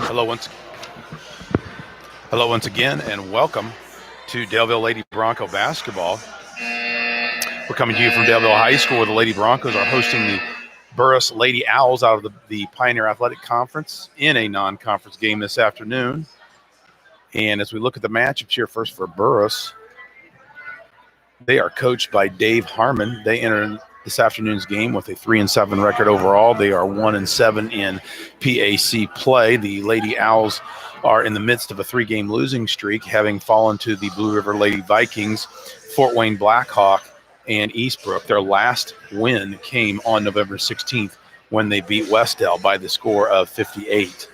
Hello once again, and welcome to Daleville Lady Bronco basketball. We're coming to you from Daleville High School, where the Lady Broncos are hosting the Burris Lady Owls out of the Pioneer Athletic Conference in a non-conference game this afternoon. And as we look at the matchups here, first for Burris, they are coached by Dave Harmon. They enter this afternoon's game with a 3-7 record overall. They are 1-7 in PAC play. The Lady Owls are in the midst of a 3-game losing streak, having fallen to the Blue River Lady Vikings, Fort Wayne Blackhawk, and Eastbrook. Their last win came on November 16th when they beat Westdale by the score of 58-31.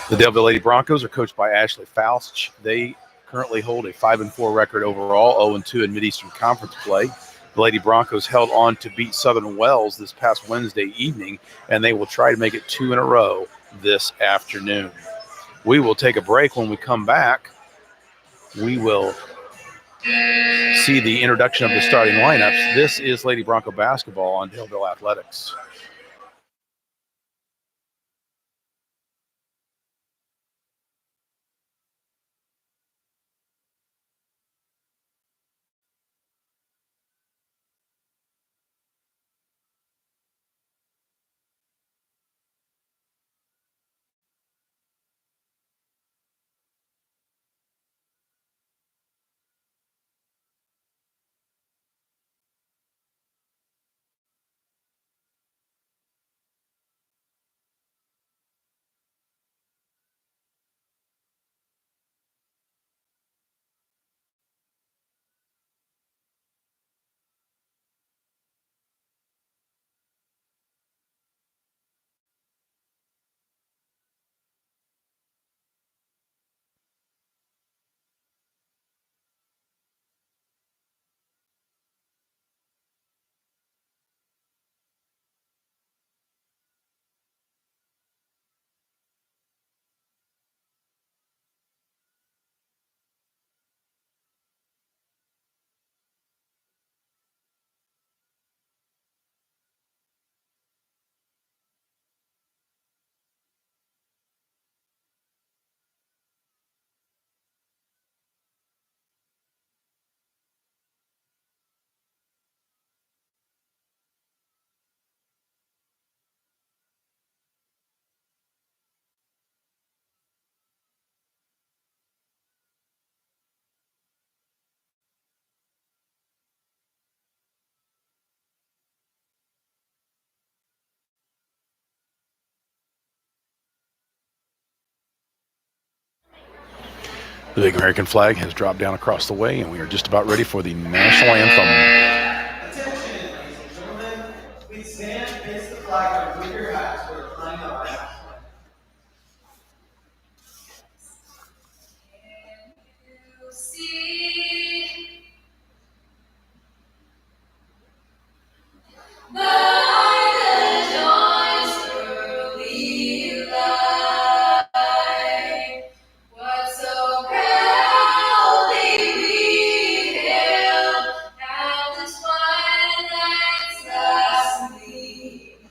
The Daleville Lady Broncos are coached by Ashley Faust. They currently hold a 5-4 record overall, 0-2 in Mid-Eastern Conference play. The Lady Broncos held on to beat Southern Wells this past Wednesday evening, and they will try to make it 2 in a row this afternoon. We will take a break. When we come back, we will see the introduction of the starting lineups. This is Lady Bronco basketball on Daleville Athletics. The big American flag has dropped down across the way, and we are just about ready for the national anthem. Attention, ladies and gentlemen. Please stand, face the flag, and move your hats for the flying of our national anthem. Can you see by the dawn's early light what so proudly we hailed at the twilight's last gleaming?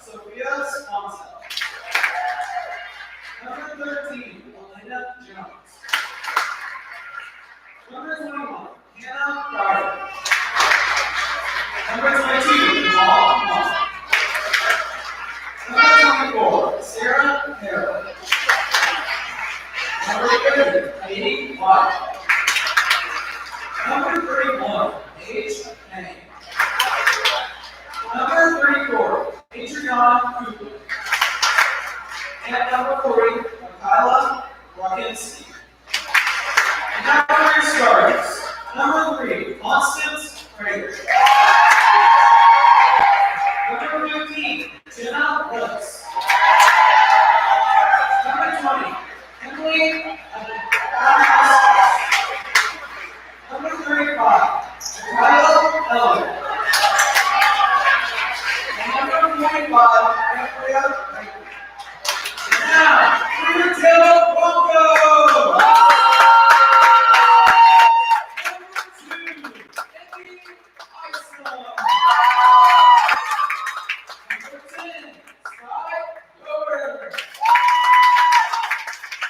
Sophia Swanson. Number 13, Elena Jones. Number 21, Hannah Carter. Number 22, Paul Moss. Number 24, Sarah Harrell. Number 30, Katie White. Number 31, Paige Penny. Number 34, Adriana Cooper. And number 40, Michaela Roginski. And now for your starters. Number 3, Constance Prater. Number 15, Jenna Willis. Number 20, Emily Adams. Number 35, Kyle Elliott. And number 45, Andrea Baker. And now, Freetown Bronco! Number 2, Eddie Iceland. Number 10, Sky Goer.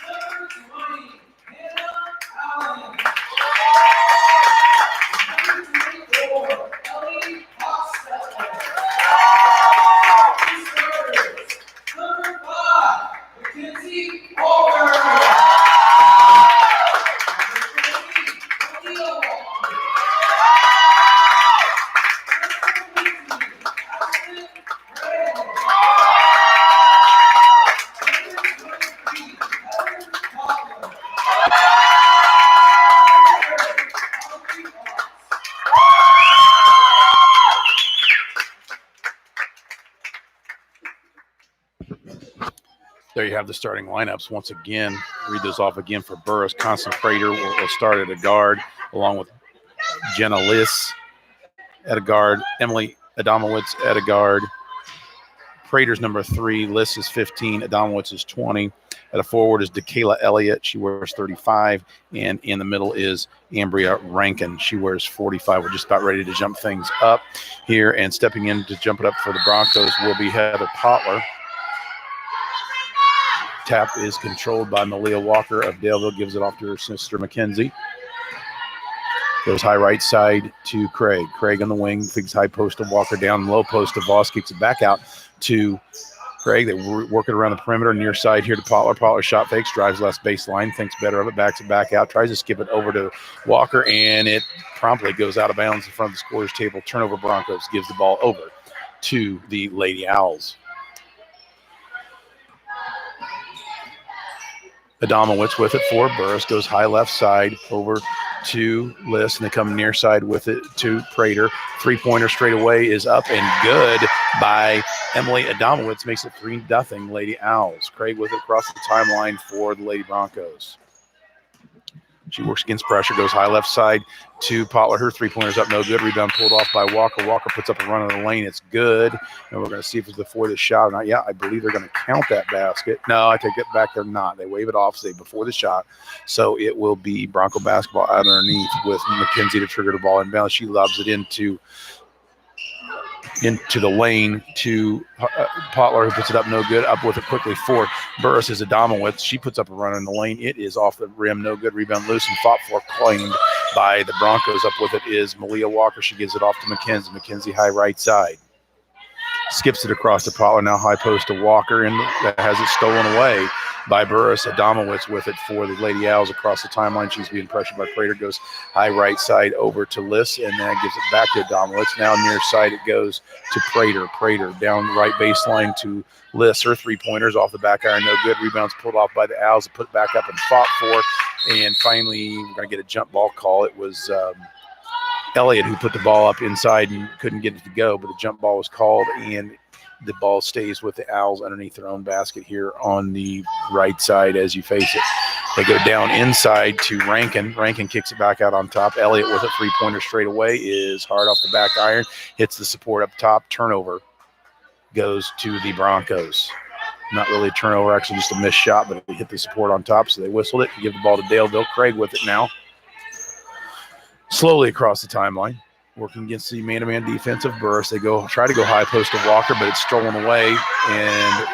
Number 20, Hannah Allen. Number 24, Ellie Hofstetter. Number 5, Mackenzie Walker. Number 3, Aaliyah Walker. Number 15, Ashton Gray. Number 23, Heather Coughlin. There you have the starting lineups. Once again, read those off again for Burris. Constance Prater will start at a guard, along with Jenna Liss at a guard, Emily Adamowitz at a guard. Prater's number 3, Liss is 15, Adamowitz is 20. At a forward is DeKayla Elliott. She wears 35. And in the middle is Ambria Rankin. She wears 45. We're just about ready to jump things up here. And stepping in to jump it up for the Broncos will be Heather Potler. Tap is controlled by Malia Walker of Daleville. Gives it off to her sister Mackenzie. Goes high right side to Craig. Craig on the wing. Figs high post to Walker. Down low post to Voss. Kicks it back out to Craig. They work it around the perimeter. Near side here to Potler. Potler shot fakes. Drives left baseline. Thinks better of it. Backs it back out. Tries to skip it over to Walker. And it promptly goes out of bounds in front of the scorer's table. Turnover Broncos. Gives the ball over to the Lady Owls. Adamowitz with it for Burris. Goes high left side over to Liss, and they come near side with it to Prater. 3-pointer straight away is up and good by Emily Adamowitz. Makes it 3-0 Lady Owls. Craig with it across the timeline for the Lady Broncos. She works against pressure, goes high left side to Potler. Her 3-pointer's up, no good. Rebound pulled off by Walker. Walker puts up a run in the lane. It's good. And we're going to see if it's before the shot or not. Yeah, I believe they're going to count that basket. No, I take it back. They're not. They wave it off, say before the shot. So it will be Bronco basketball out underneath with Mackenzie to trigger the ball inbound. She lobs it into the lane to Potler, who puts it up no good. Up with it quickly for Burris is Adamowitz. She puts up a run in the lane. It is off the rim, no good. Rebound loose and fought for, claimed by the Broncos. Up with it is Malia Walker. She gives it off to Mackenzie. Mackenzie high right side. Skips it across to Potler, now high post to Walker, and has it stolen away by Burris. Adamowitz with it for the Lady Owls across the timeline. She's being pressured by Prater. Goes high right side over to Liss, and then gives it back to Adamowitz. Now near side it goes to Prater. Prater down right baseline to Liss. Her 3-pointers off the back iron, no good. Rebounds pulled off by the Owls. Put back up and fought for. And finally, we're going to get a jump ball call. It was Elliott who put the ball up inside and couldn't get it to go, but the jump ball was called, and the ball stays with the Owls underneath their own basket here on the right side as you face it. They go down inside to Rankin. Rankin kicks it back out on top. Elliott with a 3-pointer straight away is hard off the back iron. Hits the support up top. Turnover goes to the Broncos. Not really a turnover, actually just a missed shot, but it hit the support on top, so they whistled it. Give the ball to Daleville. Craig with it now. Slowly across the timeline. Working against the man-to-man defense of Burris. They try to go high post to Walker, but it's stolen away, and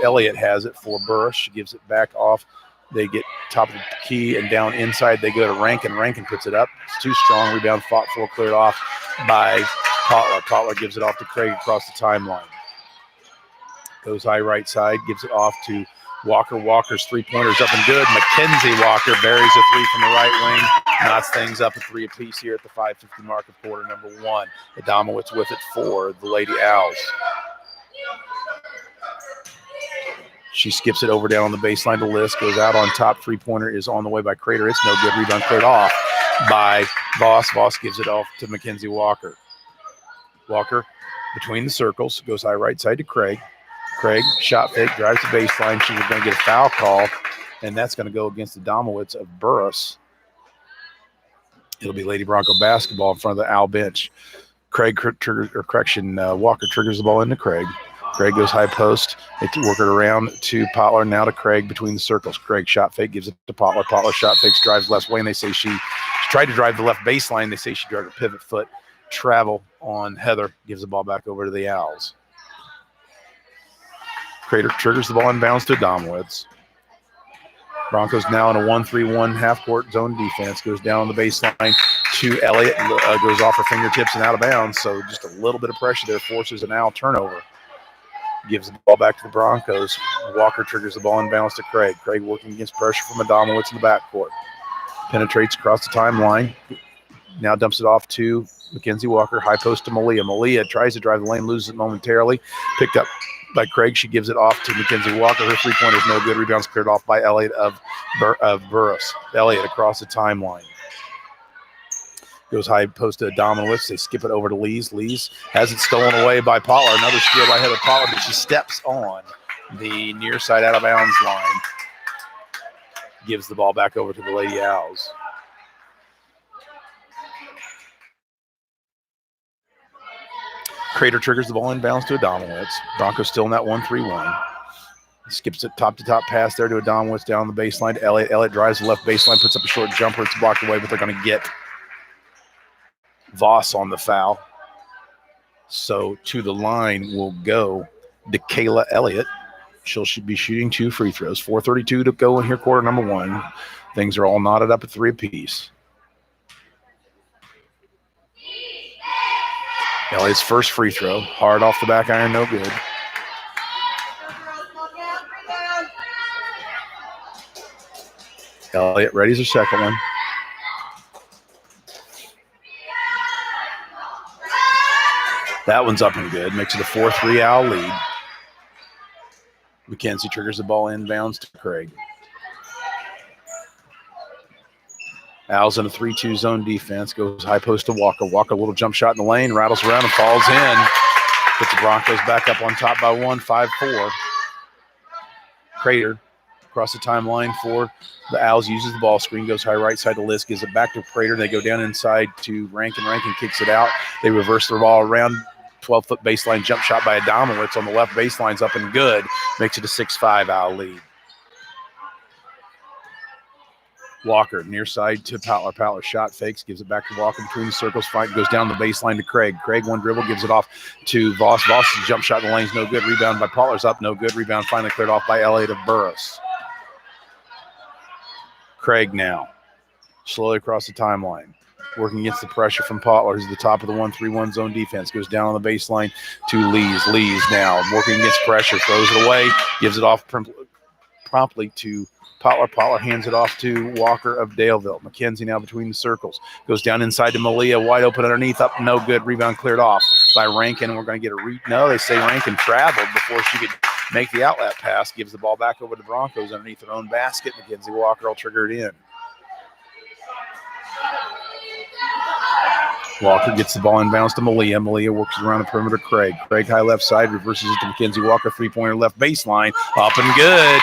Elliott has it for Burris. She gives it back off. They get top of the key and down inside. They go to Rankin. Rankin puts it up. It's too strong. Rebound fought for, cleared off by Potler. Potler gives it off to Craig across the timeline. Goes high right side, gives it off to Walker. Walker's three-pointer's up and good. Mackenzie Walker buries a three from the right wing. Knots things up a three apiece here at the 5:50 mark of quarter number one. Adamowitz with it for the Lady Owls. She skips it over down on the baseline to Lisk. Goes out on top. Three-pointer is on the way by Crater. It's no good. Rebound cleared off by Voss. Voss gives it off to Mackenzie Walker. Walker between the circles. Goes high right side to Craig. Craig, shot fake, drives the baseline. She's going to get a foul call, and that's going to go against the Adamowitz of Burris. It'll be Lady Bronco basketball in front of the Owl bench. Walker triggers the ball into Craig. Craig goes high post. They work it around to Potler, now to Craig between the circles. Craig shot fake, gives it to Potler. Potler shot fakes, drives left wing. They say she tried to drive the left baseline. They say she drove her pivot foot. Travel on Heather, gives the ball back over to the Owls. Crater triggers the ball inbounds to Adamowitz. Broncos now in a 1-3-1 half-court zone defense. Goes down on the baseline to Elliott. Goes off her fingertips and out of bounds. So just a little bit of pressure there forces an Owl turnover. Gives the ball back to the Broncos. Walker triggers the ball inbounds to Craig. Craig working against pressure from Adamowitz in the backcourt. Penetrates across the timeline. Now dumps it off to Mackenzie Walker. High post to Malia. Malia tries to drive the lane, loses it momentarily. Picked up by Craig. She gives it off to Mackenzie Walker. Her three-pointer is no good. Rebounds cleared off by Elliott of Burris. Elliott across the timeline. Goes high post to Adamowitz. They skip it over to Lees. Lees has it stolen away by Potler. Another steal by Heather Potler, but she steps on the near side out of bounds line. Gives the ball back over to the Lady Owls. Crater triggers the ball inbounds to Adamowitz. Broncos still in that 1-3-1. Skips it top-to-top pass there to Adamowitz down the baseline to Elliott. Elliott drives the left baseline, puts up a short jumper. It's blocked away, but they're going to get Voss on the foul. So to the line will go DeKayla Elliott. She'll be shooting 2 free throws. 4:32 to go in here, quarter number one. Things are all knotted up at 3 apiece. Elliott's first free throw, hard off the back iron, no good. Elliott readies her second one. That one's up and good. Makes it a 4-3 Owl lead. Mackenzie triggers the ball inbounds to Craig. Owls in a 3-2 zone defense. Goes high post to Walker. Walker, a little jump shot in the lane. Rattles around and falls in. Puts the Broncos back up on top by 1, 5-4. Crater across the timeline for the Owls. Uses the ball screen. Goes high right side to Lisk. Gives it back to Crater. They go down inside to Rankin. Rankin kicks it out. They reverse the ball around. 12-foot baseline jump shot by Adamowitz on the left baseline's up and good. Makes it a 6-5 Owl lead. Walker near side to Potler. Potler shot fakes, gives it back to Walker between the circles. Fight goes down the baseline to Craig. Craig one dribble, gives it off to Voss. Voss's jump shot in the lane's no good. Rebound by Potler's up, no good. Rebound finally cleared off by Elliott of Burris. Craig now slowly across the timeline. Working against the pressure from Potler, who's at the top of the 1-3-1 zone defense. Goes down on the baseline to Lees. Lees now working against pressure, throws it away, gives it off promptly to Potler. Potler hands it off to Walker of Daleville. Mackenzie now between the circles. Goes down inside to Malia, wide open underneath, up, no good. Rebound cleared off by Rankin, and we're going to get a no, they say Rankin traveled before she could make the outlet pass. Gives the ball back over to the Broncos underneath their own basket. Mackenzie Walker will trigger it in. Walker gets the ball inbounds to Malia. Malia works around the perimeter. Craig high left side, reverses it to Mackenzie Walker. 3-pointer left baseline, up and good.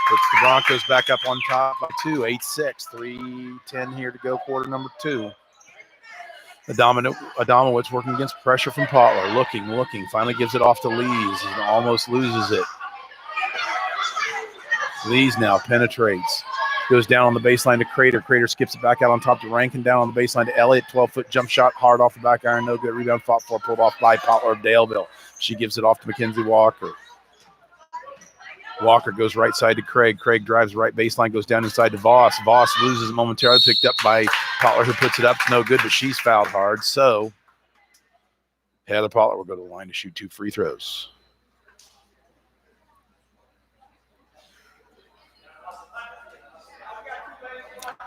Puts the Broncos back up on top by 2, 8-6. 3:10 here to go, quarter number 2. Adamowitz working against pressure from Potler. Looking. Finally gives it off to Lees and almost loses it. Lees now penetrates. Goes down on the baseline to Crater. Crater skips it back out on top to Rankin. Down on the baseline to Elliott. 12-foot jump shot, hard off the back iron. No good. Rebound fought for, pulled off by Potler of Daleville. She gives it off to Mackenzie Walker. Walker goes right side to Craig. Craig drives right baseline, goes down inside to Voss. Voss loses it momentarily, picked up by Potler, who puts it up. No good, but she's fouled hard. So Heather Potler will go to the line to shoot 2 free throws.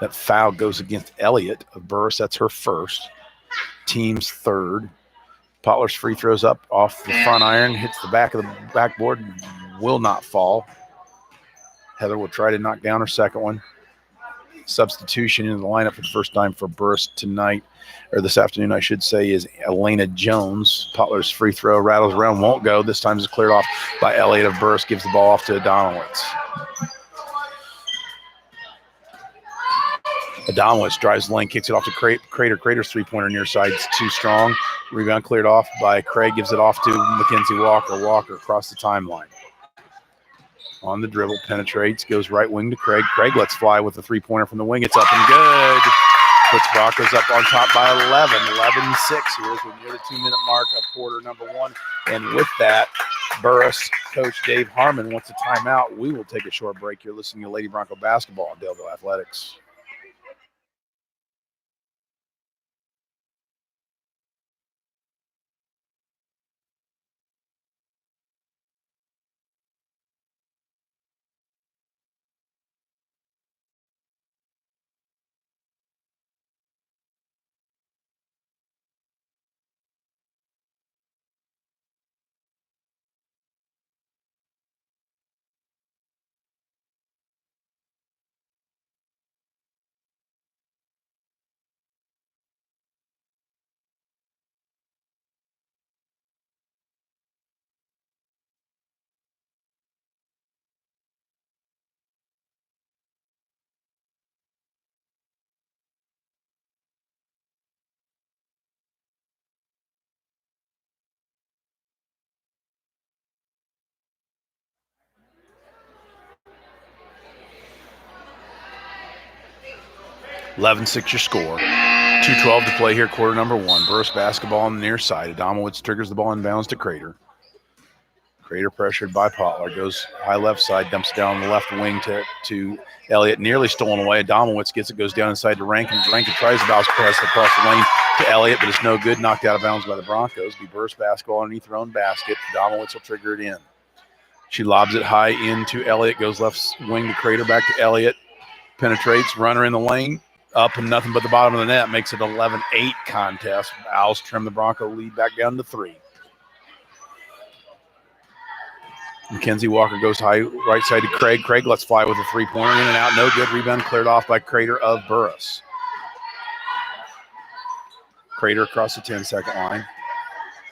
That foul goes against Elliott of Burris. That's her first. Team's third. Potler's free throws up off the front iron, hits the back of the backboard, will not fall. Heather will try to knock down her second one. Substitution in the lineup for the first time for Burris tonight, or this afternoon, I should say, is Elena Jones. Potler's free throw rattles around, won't go. This time it's cleared off by Elliott of Burris, gives the ball off to Adamowitz. Adamowitz drives the lane, kicks it off to Crater. Crater's three-pointer near side is too strong. Rebound cleared off by Craig, gives it off to Mackenzie Walker. Walker across the timeline. On the dribble, penetrates, goes right wing to Craig. Craig lets fly with a three-pointer from the wing. It's up and good. Puts Broncos up on top by 11. 11-6 here as we're near the 2-minute mark of quarter number 1. And with that, Burris coach Dave Harmon wants a timeout. We will take a short break. You're listening to Lady Bronco Basketball on Daleville Athletics. (11-6) your score. 2:12 to play here, quarter number 1. Burris basketball on the near side. Adamowitz triggers the ball inbounds to Crater. Crater pressured by Potler. Goes high left side, dumps down the left wing to Elliott. Nearly stolen away. Adamowitz gets it, goes down inside to Rankin. Rankin tries to bounce press across the lane to Elliott, but it's no good. Knocked out of bounds by the Broncos. Be Burris basketball underneath their own basket. Adamowitz will trigger it in. She lobs it high into Elliott. Goes left wing to Crater, back to Elliott. Penetrates, runner in the lane. Up and nothing but the bottom of the net. Makes it 11-8 contest. Owls trim the Bronco lead back down to 3. Mackenzie Walker goes high right side to Craig. Craig lets fly with a three-pointer. In and out. No good. Rebound cleared off by Crater of Burris. Crater across the 10-second line.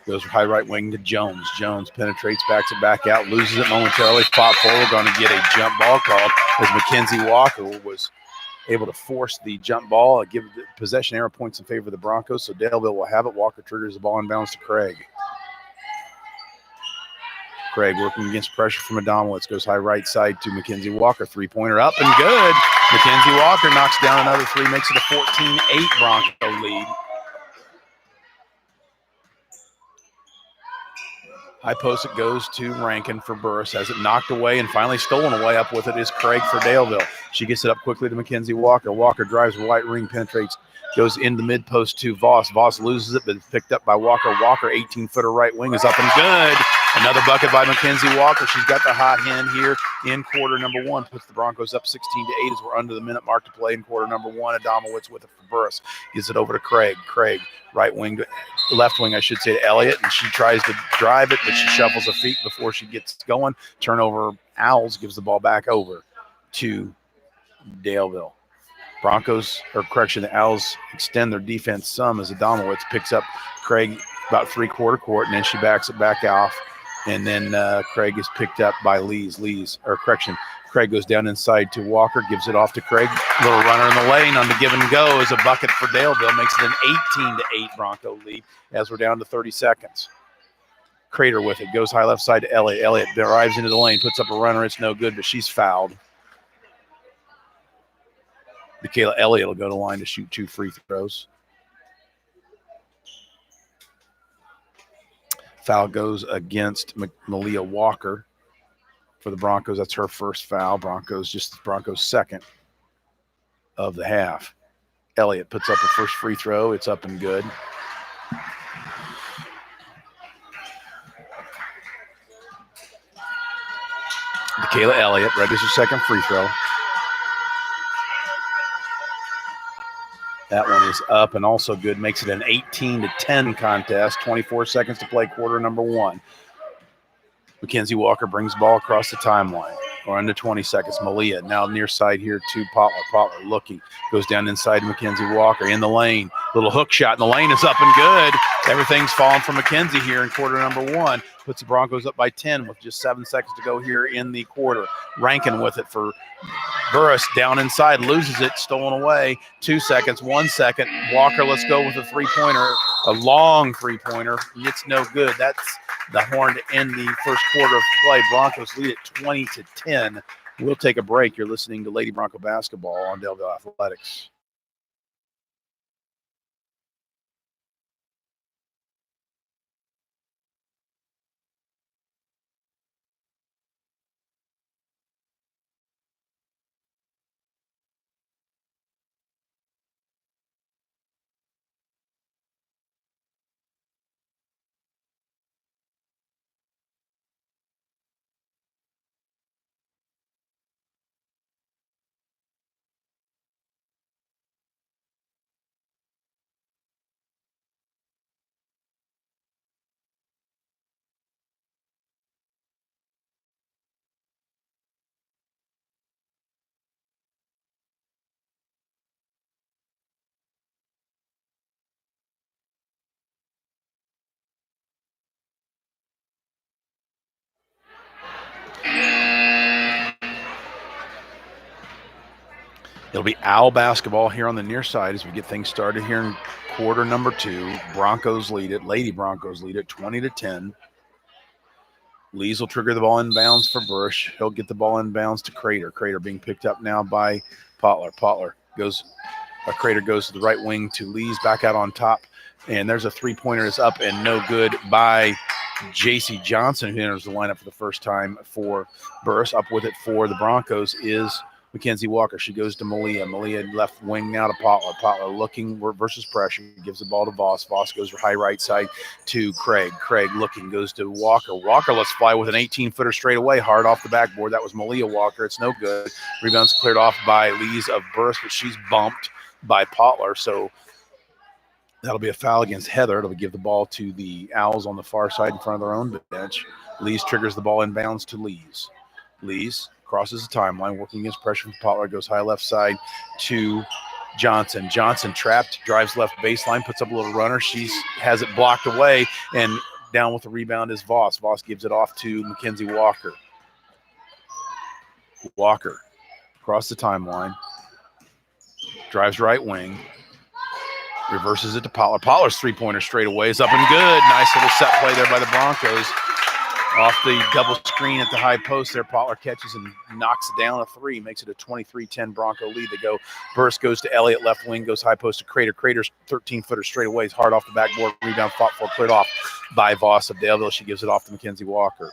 Goes high right wing to Jones. Jones penetrates, backs it back out, loses it momentarily. Pop forward, going to get a jump ball called as Mackenzie Walker was able to force the jump ball, give the possession arrow points in favor of the Broncos. So Daleville will have it. Walker triggers the ball inbounds to Craig. Craig working against pressure from Adamowitz. Goes high right side to Mackenzie Walker. Three-pointer up and good. Mackenzie Walker knocks down another three, makes it a 14-8 Bronco lead. High post, it goes to Rankin for Burris. Has it knocked away and finally stolen away. Up with it is Craig for Daleville. She gets it up quickly to Mackenzie Walker. Walker drives right ring, penetrates, goes into mid post to Voss. Voss loses it, but it's picked up by Walker. Walker, 18-footer right wing, is up and good. Another bucket by Mackenzie Walker. She's got the hot hand here in quarter number 1. Puts the Broncos up 16-8 as we're under the minute mark to play in quarter number 1. Adamowitz with it for Burris. Gives it over to Craig. Craig, right wing, left wing, I should say, to Elliott. And she tries to drive it, but she shuffles her feet before she gets going. Turnover, Owls gives the ball back over to Daleville. The Owls extend their defense some as Adamowitz picks up Craig about three-quarter court, and then she backs it back off. And then Craig is picked up by Craig goes down inside to Walker, gives it off to Craig. Little runner in the lane on the give and go is a bucket for Daleville. Makes it an 18-8 Bronco lead as we're down to 30 seconds. Crater with it, goes high left side to Elliott. Elliott drives into the lane, puts up a runner. It's no good, but she's fouled. Michaela Elliott will go to the line to shoot 2 free throws. Foul goes against Malia Walker for the Broncos. That's her first foul. Broncos second of the half. Elliott puts up her first free throw. It's up and good. Michaela Elliott registers her second free throw. That one is up and also good. Makes it an 18-10 contest. 24 seconds to play quarter number 1. Mackenzie Walker brings the ball across the timeline. Or under 20 seconds. Malia now near side here to Potler. Potler looking. Goes down inside to Mackenzie Walker. In the lane. Little hook shot in the lane is up and good. Everything's falling for Mackenzie here in quarter number 1. Puts the Broncos up by 10 with just 7 seconds to go here in the quarter. Rankin with it for Burris down inside. Loses it. Stolen away. 2 seconds. 1 second. Walker, let's go with a three-pointer. A long three-pointer. It's no good. That's the horn to end the first quarter of play. Broncos lead at 20-10. We'll take a break. You're listening to Lady Bronco Basketball on Delville Athletics. It'll be Owl basketball here on the near side as we get things started here in quarter number 2. Broncos lead it. Lady Broncos lead it 20-10. Lees will trigger the ball inbounds for Burris. He'll get the ball inbounds to Crater. Crater being picked up now by Potler. Crater goes to the right wing to Lees, back out on top. And there's a three-pointer that's up and no good by J.C. Johnson, who enters the lineup for the first time for Burris. Up with it for the Broncos is Mackenzie Walker. She goes to Malia. Malia left wing now to Potler. Potler looking versus pressure. Gives the ball to Voss. Voss goes high right side to Craig. Craig looking, goes to Walker. Walker lets fly with an 18-footer straight away, hard off the backboard. That was Malia Walker. It's no good. Rebound's cleared off by Lees of Burris, but she's bumped by Potler. So that'll be a foul against Heather. It'll give the ball to the Owls on the far side in front of their own bench. Lees triggers the ball inbounds to Lees. Lees crosses the timeline, working against pressure from Potler, goes high left side to Johnson. Johnson trapped, drives left baseline, puts up a little runner. She has it blocked away, and down with the rebound is Voss. Voss gives it off to Mackenzie Walker. Walker across the timeline, drives right wing, reverses it to Potler. Potler's three-pointer straight away is up and good. Nice little set play there by the Broncos. Off the double screen at the high post there, Potler catches and knocks down a three, makes it a 23-10 Bronco lead. They go, Burris goes to Elliott, left wing, goes high post to Crater. Crater's 13-footer straight away is hard off the backboard, rebound fought for, cleared off by Voss of Daleville. She gives it off to Mackenzie Walker.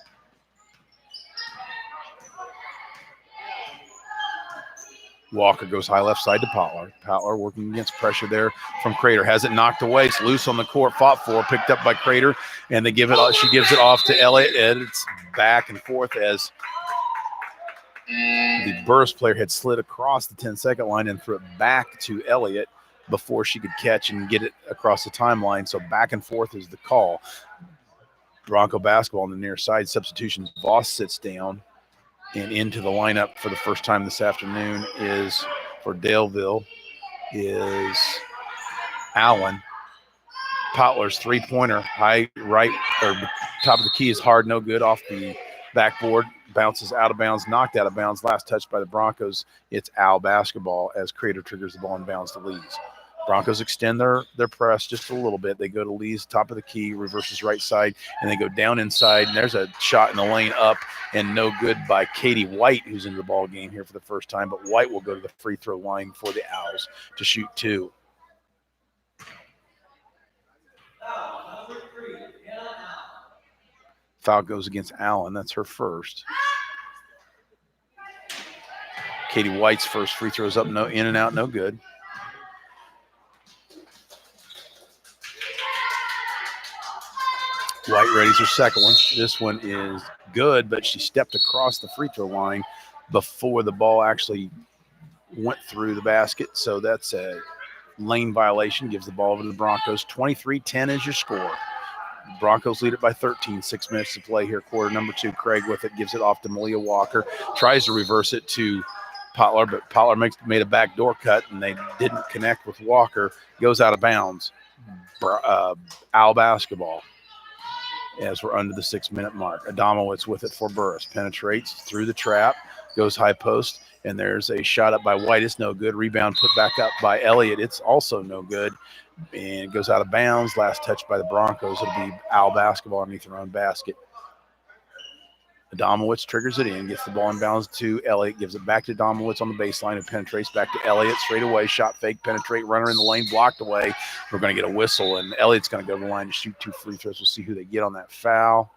Walker goes high left side to Potler. Potler working against pressure there from Crater. Has it knocked away. It's loose on the court. Fought for. Picked up by Crater. And they give it. She gives it off to Elliott. And it's back and forth as the Burris player had slid across the 10-second line and threw it back to Elliott before she could catch and get it across the timeline. So back and forth is the call. Bronco basketball on the near side. Substitution. Voss sits down. And into the lineup for the first time this afternoon is, for Daleville, is Allen. Potler's three-pointer, high right, or top of the key is hard, no good, off the backboard, bounces out of bounds, knocked out of bounds, last touched by the Broncos. It's Owl basketball as Crater triggers the ball in bounds to Lees. Broncos extend their press just a little bit. They go to Lee's top of the key, reverses right side, and they go down inside. And there's a shot in the lane up and no good by Katie White, who's in the ball game here for the first time. But White will go to the free throw line for the Owls to shoot 2. Foul goes against Allen. That's her first. Katie White's first free throws up, no in and out, no good. White readies her second one. This one is good, but she stepped across the free throw line before the ball actually went through the basket. So that's a lane violation. Gives the ball over to the Broncos. 23-10 is your score. Broncos lead it by 13. 6 minutes to play here. Quarter number 2. Craig with it. Gives it off to Malia Walker. Tries to reverse it to Potlar, but Potlar made a backdoor cut, and they didn't connect with Walker. Goes out of bounds. Owl basketball. As we're under the 6-minute mark. Adamowitz with it for Burris. Penetrates through the trap, goes high post, and there's a shot up by White. It's no good. Rebound put back up by Elliott. It's also no good. And goes out of bounds. Last touch by the Broncos. It'll be Owl basketball underneath their own basket. Adamowitz triggers it in, gets the ball inbounds to Elliott, gives it back to Adamowitz on the baseline, and penetrates back to Elliott straight away. Shot fake, penetrate, runner in the lane, blocked away. We're going to get a whistle, and Elliott's going to go to the line to shoot 2 free throws. We'll see who they get on that foul.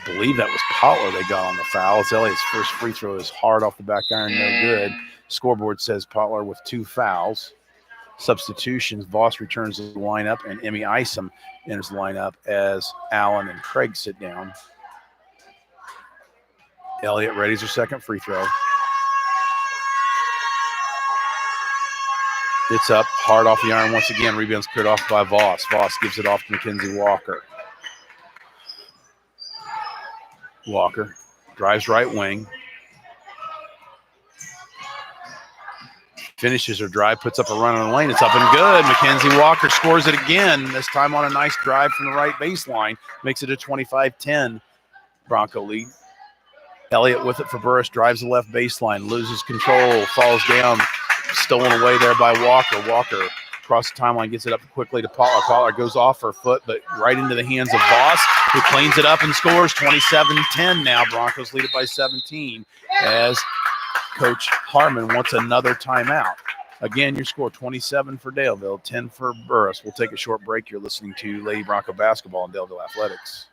I believe that was Potler they got on the foul. It's Elliott's first free throw is hard off the back iron, no good. Scoreboard says Potler with 2 fouls. Substitutions, Voss returns to the lineup, and Emmy Isom enters the lineup as Allen and Craig sit down. Elliott readies her second free throw. It's up, hard off the iron once again. Rebound's cleared off by Voss. Voss gives it off to Mackenzie Walker. Walker drives right wing. Finishes her drive, puts up a run on the lane. It's up and good. Mackenzie Walker scores it again, this time on a nice drive from the right baseline. Makes it a 25-10 Bronco lead. Elliott with it for Burris, drives the left baseline, loses control, falls down, stolen away there by Walker. Walker across the timeline, gets it up quickly to Potlar. Potlar goes off her foot, but right into the hands of Voss, who cleans it up and scores. 27-10 now. Broncos lead it by 17 as Coach Harmon wants another timeout. Again, your score 27 for Daleville, 10 for Burris. We'll take a short break. You're listening to Lady Bronco Basketball and Daleville Athletics.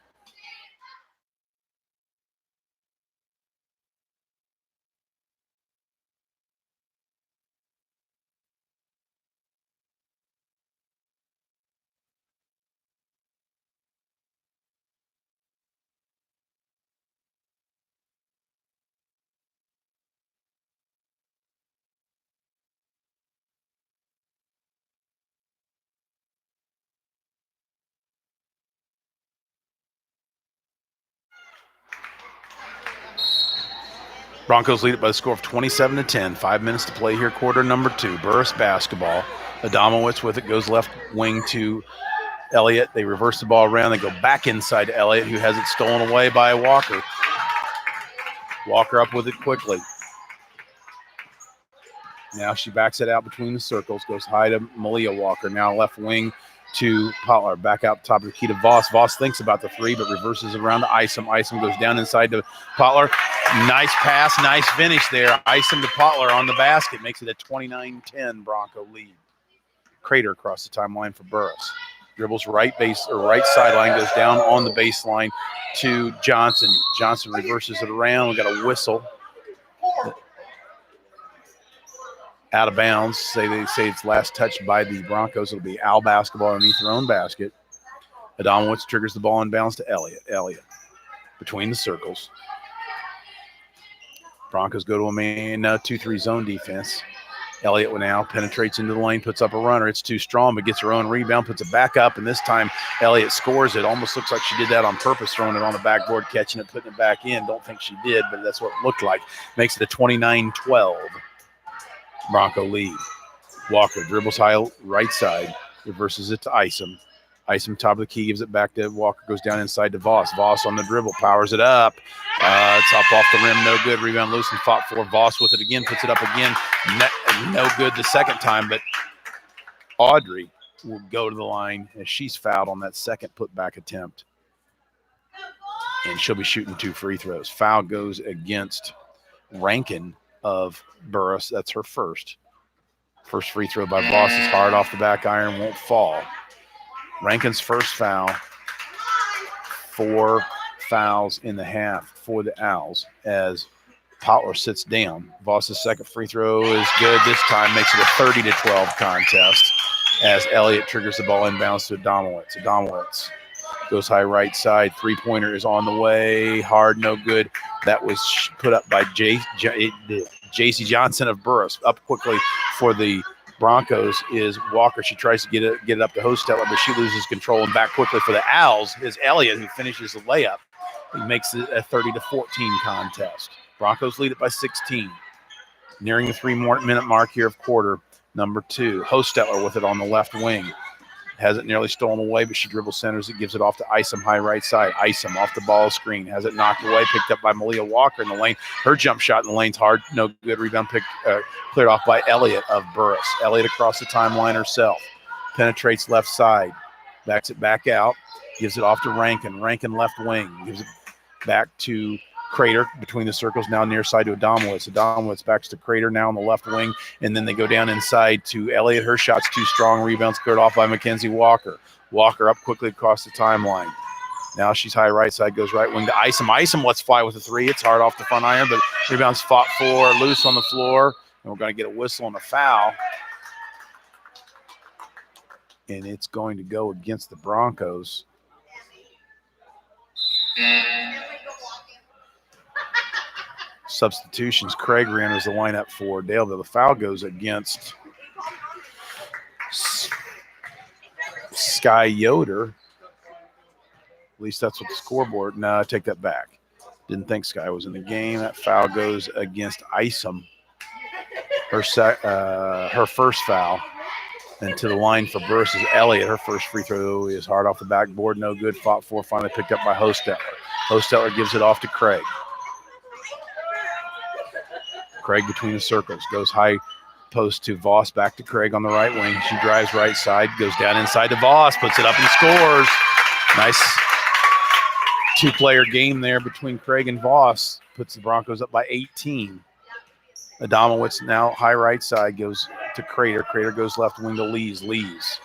Broncos lead it by the score of 27-10. 5 minutes to play here, quarter number 2. Burris basketball. Adamowitz with it, goes left wing to Elliott. They reverse the ball around. They go back inside to Elliott, who has it stolen away by Walker. Walker up with it quickly. Now she backs it out between the circles, goes high to Malia Walker. Now left wing to Potlar. Back out top of the key to Voss. Voss thinks about the 3, but reverses it around to Isom. Isom goes down inside to Potlar. Nice pass, nice finish there. Isom to Potlar on the basket. Makes it a 29-10 Bronco lead. Crater across the timeline for Burris. Dribbles right sideline, goes down on the baseline to Johnson. Johnson reverses it around. We got a whistle. Out of bounds. They say it's last touched by the Broncos. It'll be Owl basketball underneath their own basket. Adamowitz triggers the ball inbounds to Elliott. Elliott between the circles. Broncos go to a man 2-3 zone defense. Elliott now penetrates into the lane, puts up a runner. It's too strong, but gets her own rebound, puts it back up, and this time Elliott scores it. Almost looks like she did that on purpose, throwing it on the backboard, catching it, putting it back in. Don't think she did, but that's what it looked like. Makes it a 29-12 Bronco lead. Walker dribbles high right side, reverses it to Isom. Isom top of the key, gives it back to Walker, goes down inside to Voss. Voss on the dribble, powers it up. It's up off the rim, no good. Rebound loose and fought for. Voss with it again, puts it up again. No good the second time, but Audrey will go to the line as she's fouled on that second putback attempt. And she'll be shooting 2 free throws. Foul goes against Rankin of Burris. That's her first. First free throw by Voss is hard off the back iron, won't fall. Rankin's first foul. 4 fouls in the half for the Owls as Potler sits down. Voss's second free throw is good this time, makes it a 30-12 contest as Elliott triggers the ball inbounds to Adamowitz. Adamowitz goes high right side. Three-pointer is on the way. Hard, no good. That was put up by J.C. Johnson of Burris. Up quickly for the Broncos is Walker. She tries to get it up to Hostetler, but she loses control. And back quickly for the Owls is Elliott, who finishes the layup. He makes it a 30-14 contest. Broncos lead it by 16. Nearing the 3-minute mark here of quarter number 2. Hostetler with it on the left wing. Has it nearly stolen away, but she dribble centers it, gives it off to Isom, high right side. Isom off the ball screen, has it knocked away, picked up by Malia Walker in the lane. Her jump shot in the lane's hard, no good. Rebound cleared off by Elliott of Burris. Elliott across the timeline herself. Penetrates left side, backs it back out, gives it off to Rankin. Rankin left wing, gives it back to Crater between the circles, now near side to Adamowitz. Adamowitz backs to Crater now on the left wing, and then they go down inside to Elliott. Her shot's too strong. Rebounds cleared off by Mackenzie Walker. Walker up quickly across the timeline. Now she's high right side, goes right wing to Isom. Isom lets fly with a 3. It's hard off the front iron, but rebounds fought for, loose on the floor, and we're going to get a whistle and a foul. And it's going to go against the Broncos. Substitutions. Craig re-enters the lineup for Daleville. The foul goes against Sky Yoder. At least that's what the scoreboard. No, I take that back. Didn't think Sky was in the game. That foul goes against Isom. Her first foul. And to the line for Burris is Elliott. Her first free throw is hard off the backboard. No good. Fought for. Finally picked up by Hostetler. Hostetler gives it off to Craig. Craig between the circles. Goes high post to Voss. Back to Craig on the right wing. She drives right side. Goes down inside to Voss. Puts it up and scores. Nice 2-player game there between Craig and Voss. Puts the Broncos up by 18. Adamowitz now high right side. Goes to Crater. Crater goes left wing to Lees. Lees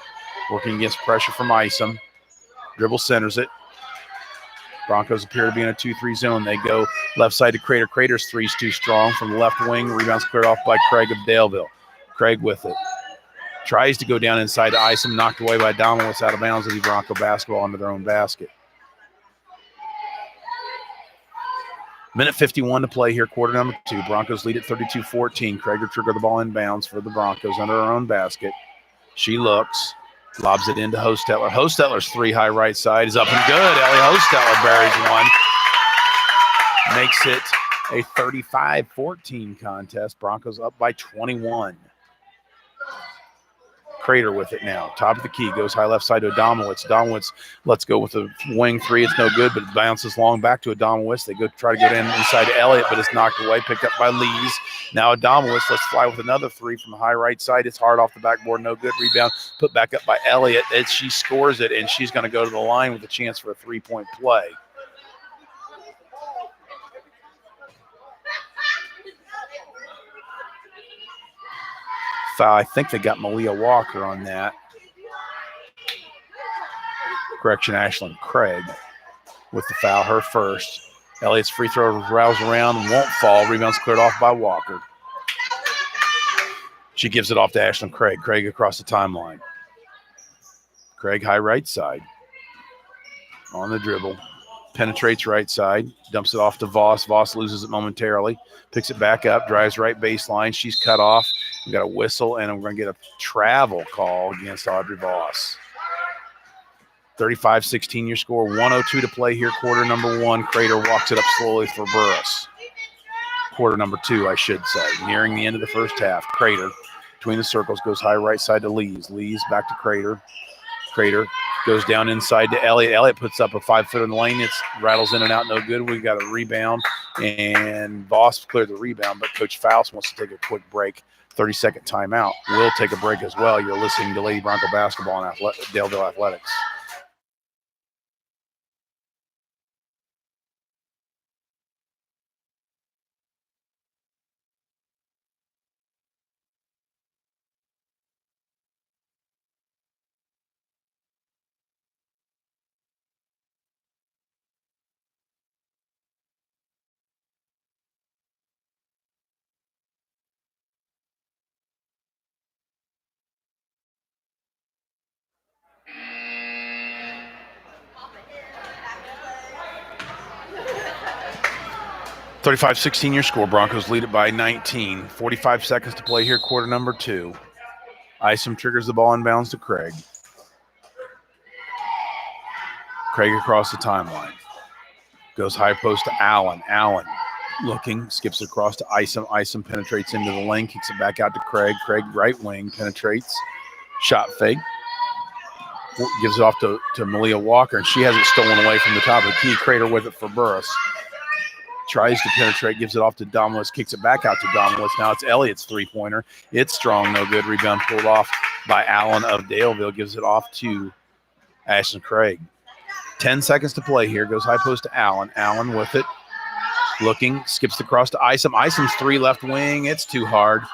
working against pressure from Isom. Dribble centers it. Broncos appear to be in a 2-3 zone. They go left side to Crater. Crater's 3's too strong from the left wing. Rebounds cleared off by Craig of Daleville. Craig with it. Tries to go down inside to Isom. Knocked away by Domowitz out of bounds. It'll be Bronco basketball into their own basket. Minute 51 to play here, quarter number 2. Broncos lead at 32-14. Craig will trigger the ball inbounds for the Broncos under her own basket. She looks. Lobs it into Hostetler. Hostetler's 3 high right side is up and good. Ellie Hostetler buries one. Makes it a 35-14 contest. Broncos up by 21. Crater with it now. Top of the key. Goes high left side to Adamowitz. Adamowitz lets go with a wing 3. It's no good, but it bounces long back to Adamowitz. They go try to get inside to Elliott, but it's knocked away. Picked up by Lees. Now Adamowitz lets fly with another 3 from the high right side. It's hard off the backboard. No good. Rebound put back up by Elliott. As she scores it, and she's going to go to the line with a chance for a 3-point play. Foul. I think they got Malia Walker on that. Correction, Ashlyn Craig with the foul, her first. Elliott's free throw rattles around, won't fall. Rebounds cleared off by Walker. She gives it off to Ashlyn Craig. Craig across the timeline. Craig high right side. On the dribble. Penetrates right side. Dumps it off to Voss. Voss loses it momentarily. Picks it back up. Drives right baseline. She's cut off. We got a whistle, and we're going to get a travel call against Audrey Voss. 35-16 your score. 1:02 to play here, quarter number 1. Crater walks it up slowly for Burris. Quarter number 2, I should say. Nearing the end of the first half. Crater between the circles goes high right side to Lees. Lees back to Crater. Crater Goes down inside to Elliott. Elliott puts up a 5-footer in the lane. It rattles in and out, no good. We got a rebound, and Voss cleared the rebound, but Coach Faust wants to take a quick break. 30-second timeout. We'll take a break as well. You're listening to Lady Bronco Basketball on Daleville Athletics. (35-16) your score. Broncos lead it by 19. 45 seconds to play here, quarter number 2. Isom triggers the ball inbounds to Craig. Craig across the timeline. Goes high post to Allen. Allen looking, skips it across to Isom. Isom penetrates into the lane, kicks it back out to Craig. Craig right wing penetrates. Shot fake. Gives it off to Malia Walker, and she has it stolen away from the top of the key. Crater with it for Burris. Tries to penetrate, gives it off to Domowitz, kicks it back out to Domowitz. Now it's Elliott's three-pointer. It's strong, no good. Rebound pulled off by Allen of Daleville. Gives it off to Ashton Craig. 10 seconds to play here. Goes high post to Allen. Allen with it. Looking, skips across to Isom. Isom's 3 left wing. It's too hard.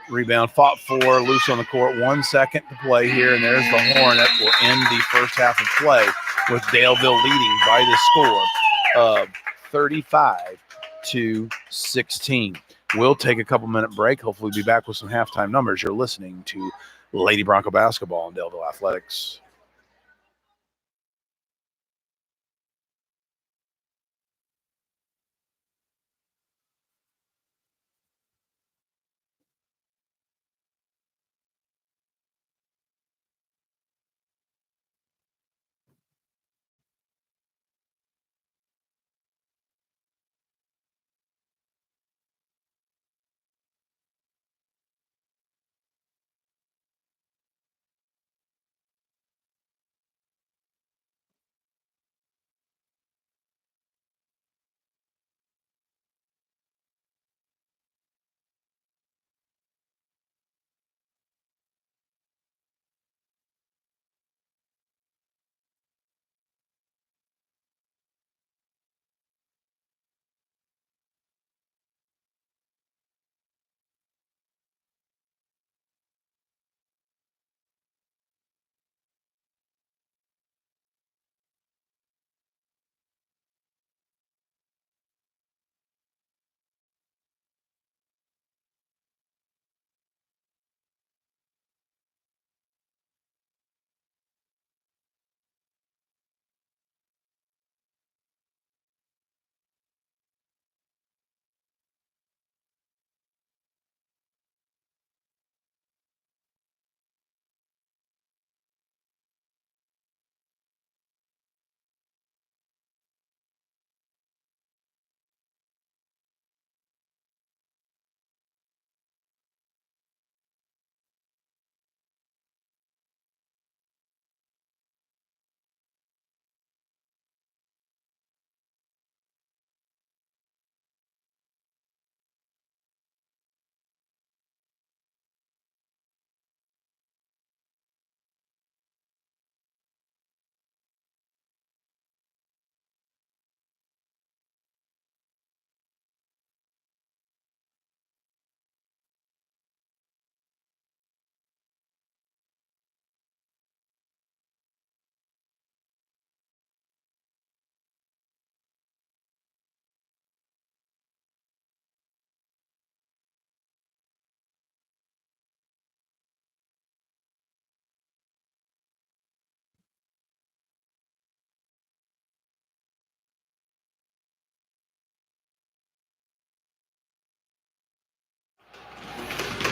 Rebound fought for, loose on the court. 1 second to play here, and there's the horn. That will end the first half of play with Daleville leading by the score of 35-16. We'll take a couple-minute break. Hopefully be back with some halftime numbers. You're listening to Lady Bronco Basketball on Daleville Athletics.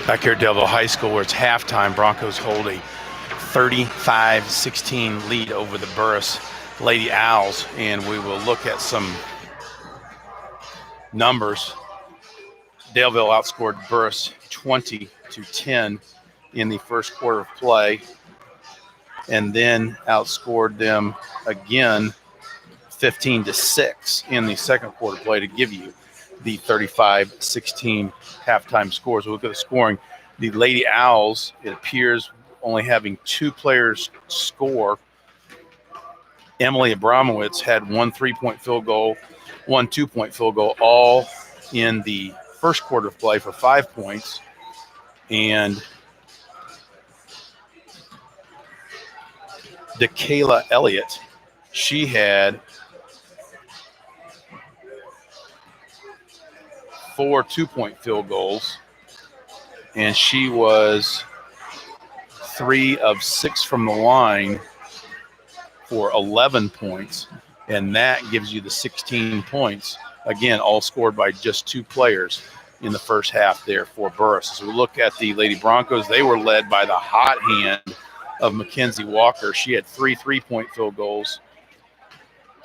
Back here at Daleville High School, where it's halftime, Broncos hold a 35-16 lead over the Burris Lady Owls, and we will look at some numbers. Daleville outscored Burris 20-10 in the first quarter of play. and then outscored them again 15-6 in the second quarter play to give you the 35-16 halftime scores. We'll look at the scoring. The Lady Owls, it appears, only having 2 players score. Emily Abramowitz had 1 3-point field goal, 1 2-point field goal, all in the first quarter of play for 5 points. And DeKayla Elliott, she had 4 2-point field goals, and she was 3 of 6 from the line for 11 points, and that gives you the 16 points. Again, all scored by just 2 players in the first half there for Burris. As we look at the Lady Broncos, they were led by the hot hand of Mackenzie Walker. She had 3 3-point field goals,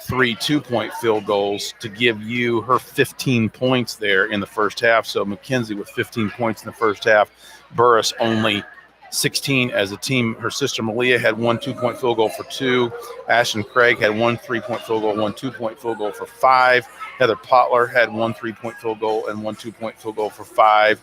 3 2-point field goals to give you her 15 points there in the first half. So Mackenzie with 15 points in the first half, Burris only 16 as a team. Her sister Malia had 1 2-point field goal for 2. Ashton Craig had 1 3-point field goal, 1 2-point field goal for 5. Heather Potler had 1 3-point field goal and 1 2-point field goal for 5.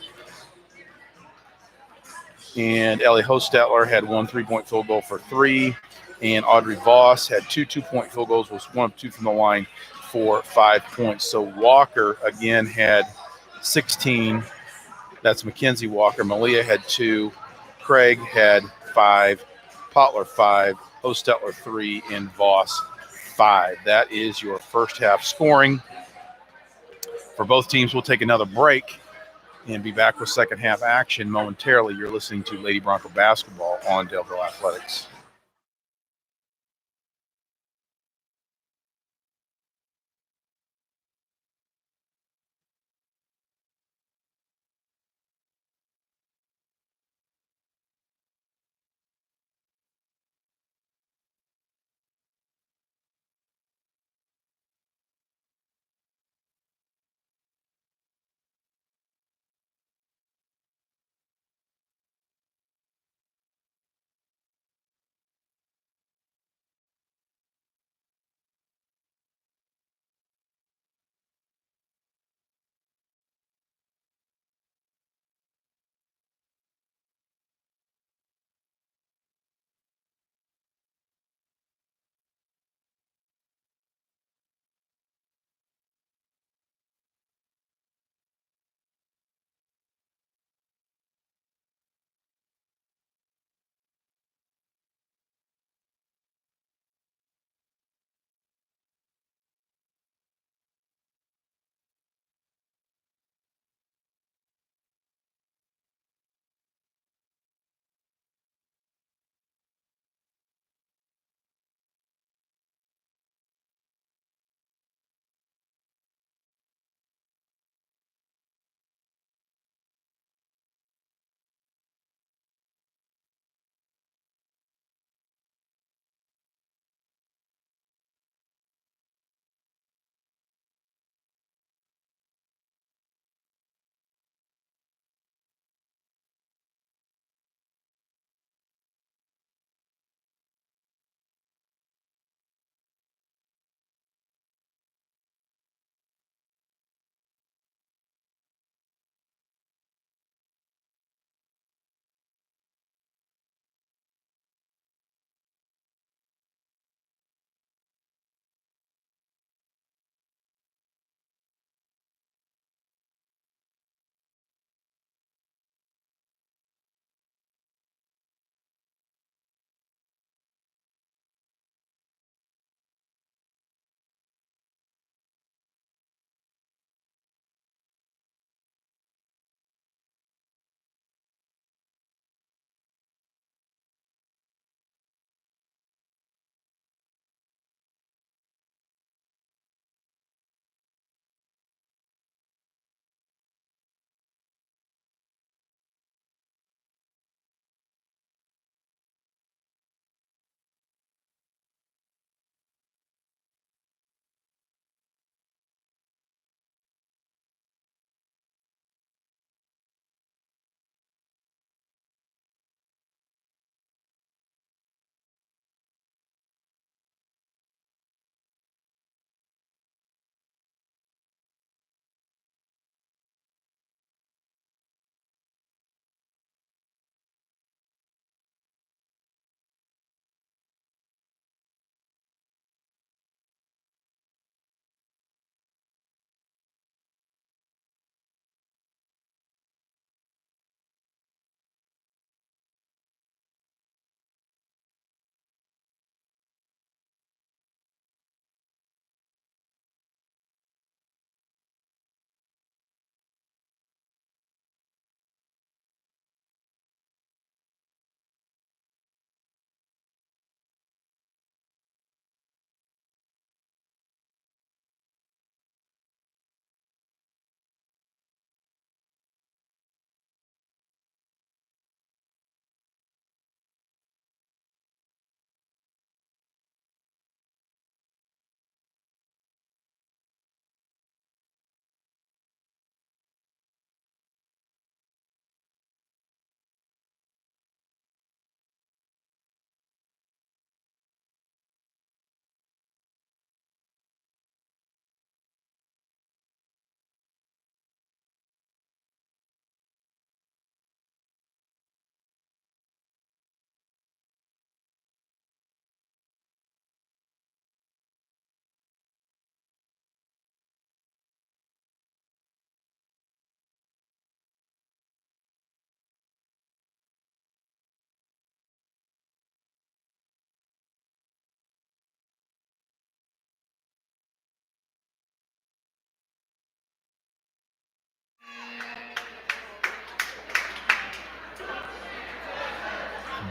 And Ellie Hostetler had 1 3-point field goal for 3. And Audrey Voss had 2 2-point field goals, was 1 of 2 from the line for 5 points. So Walker, again, had 16. That's Mackenzie Walker. Malia had 2. Craig had 5. Potler 5. Hostetler 3. And Voss 5. That is your first half scoring. For both teams, we'll take another break and be back with second half action momentarily. You're listening to Lady Bronco Basketball on Daleville Athletics.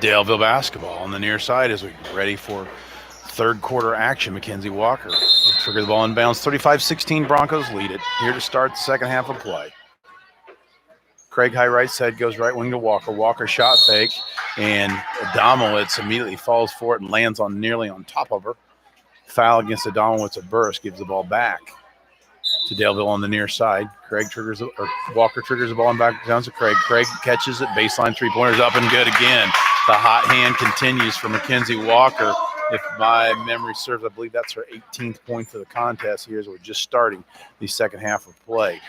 Daleville basketball on the near side as we get ready for third quarter action. Mackenzie Walker will trigger the ball in bounds. 35-16, Broncos lead it. Here to start the second half of play. Craig high right side goes right wing to Walker. Walker shot fake, and Adamowitz immediately falls for it and lands on nearly on top of her. Foul against Adamowitz at Burris, gives the ball back to Daleville on the near side. Walker triggers the ball and back down to Craig. Craig catches it, baseline three-pointers up and good again. The hot hand continues for Mackenzie Walker. If my memory serves, I believe that's her 18th point for the contest here as we're just starting the second half of play.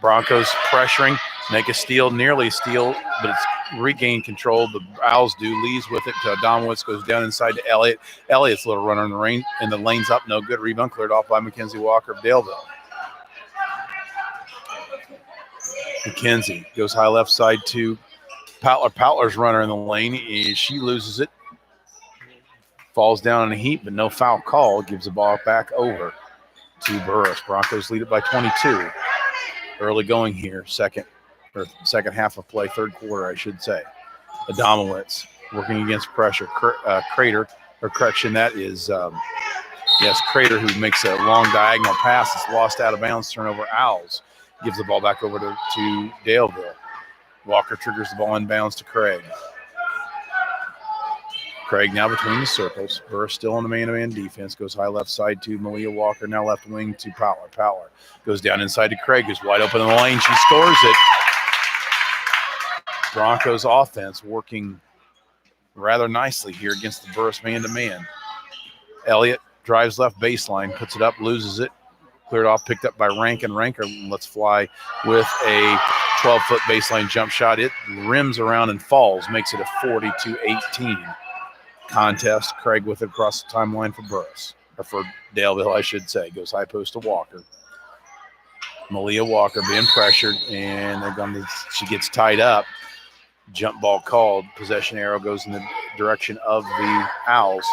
Broncos pressuring, make a steal, nearly a steal, but it's regained control. The Owls do. Lees with it to Adamowitz, goes down inside to Elliott. Elliott's little runner in the lane, and the lane's up, no good. Rebound cleared off by Mackenzie Walker of Daleville. Mackenzie goes high left side to Powler. Powler's runner in the lane. She loses it. Falls down in a heap, but no foul call. Gives the ball back over to Burris. Broncos lead it by 22. Early going here, second half of play, third quarter, I should say. Adamowitz working against pressure. Crater, that is, Crater, who makes a long diagonal pass. It's lost out of bounds, turnover. Owls gives the ball back over to Daleville. Walker triggers the ball inbounds to Craig. Craig now between the circles. Burris still on the man-to-man defense. Goes high left side to Malia Walker. Now left wing to Powler. Powler goes down inside to Craig, who's wide open in the lane. She scores it. Broncos offense working rather nicely here against the Burris man-to-man. Elliott drives left baseline, puts it up, loses it. Cleared off, picked up by Rankin. Ranker lets fly with a 12-foot baseline jump shot. It rims around and falls, makes it a 40-18 contest. Craig with it across the timeline for Burris, or for Daleville, I should say. Goes high post to Walker. Malia Walker being pressured, and she gets tied up. Jump ball called. Possession arrow goes in the direction of the Owls.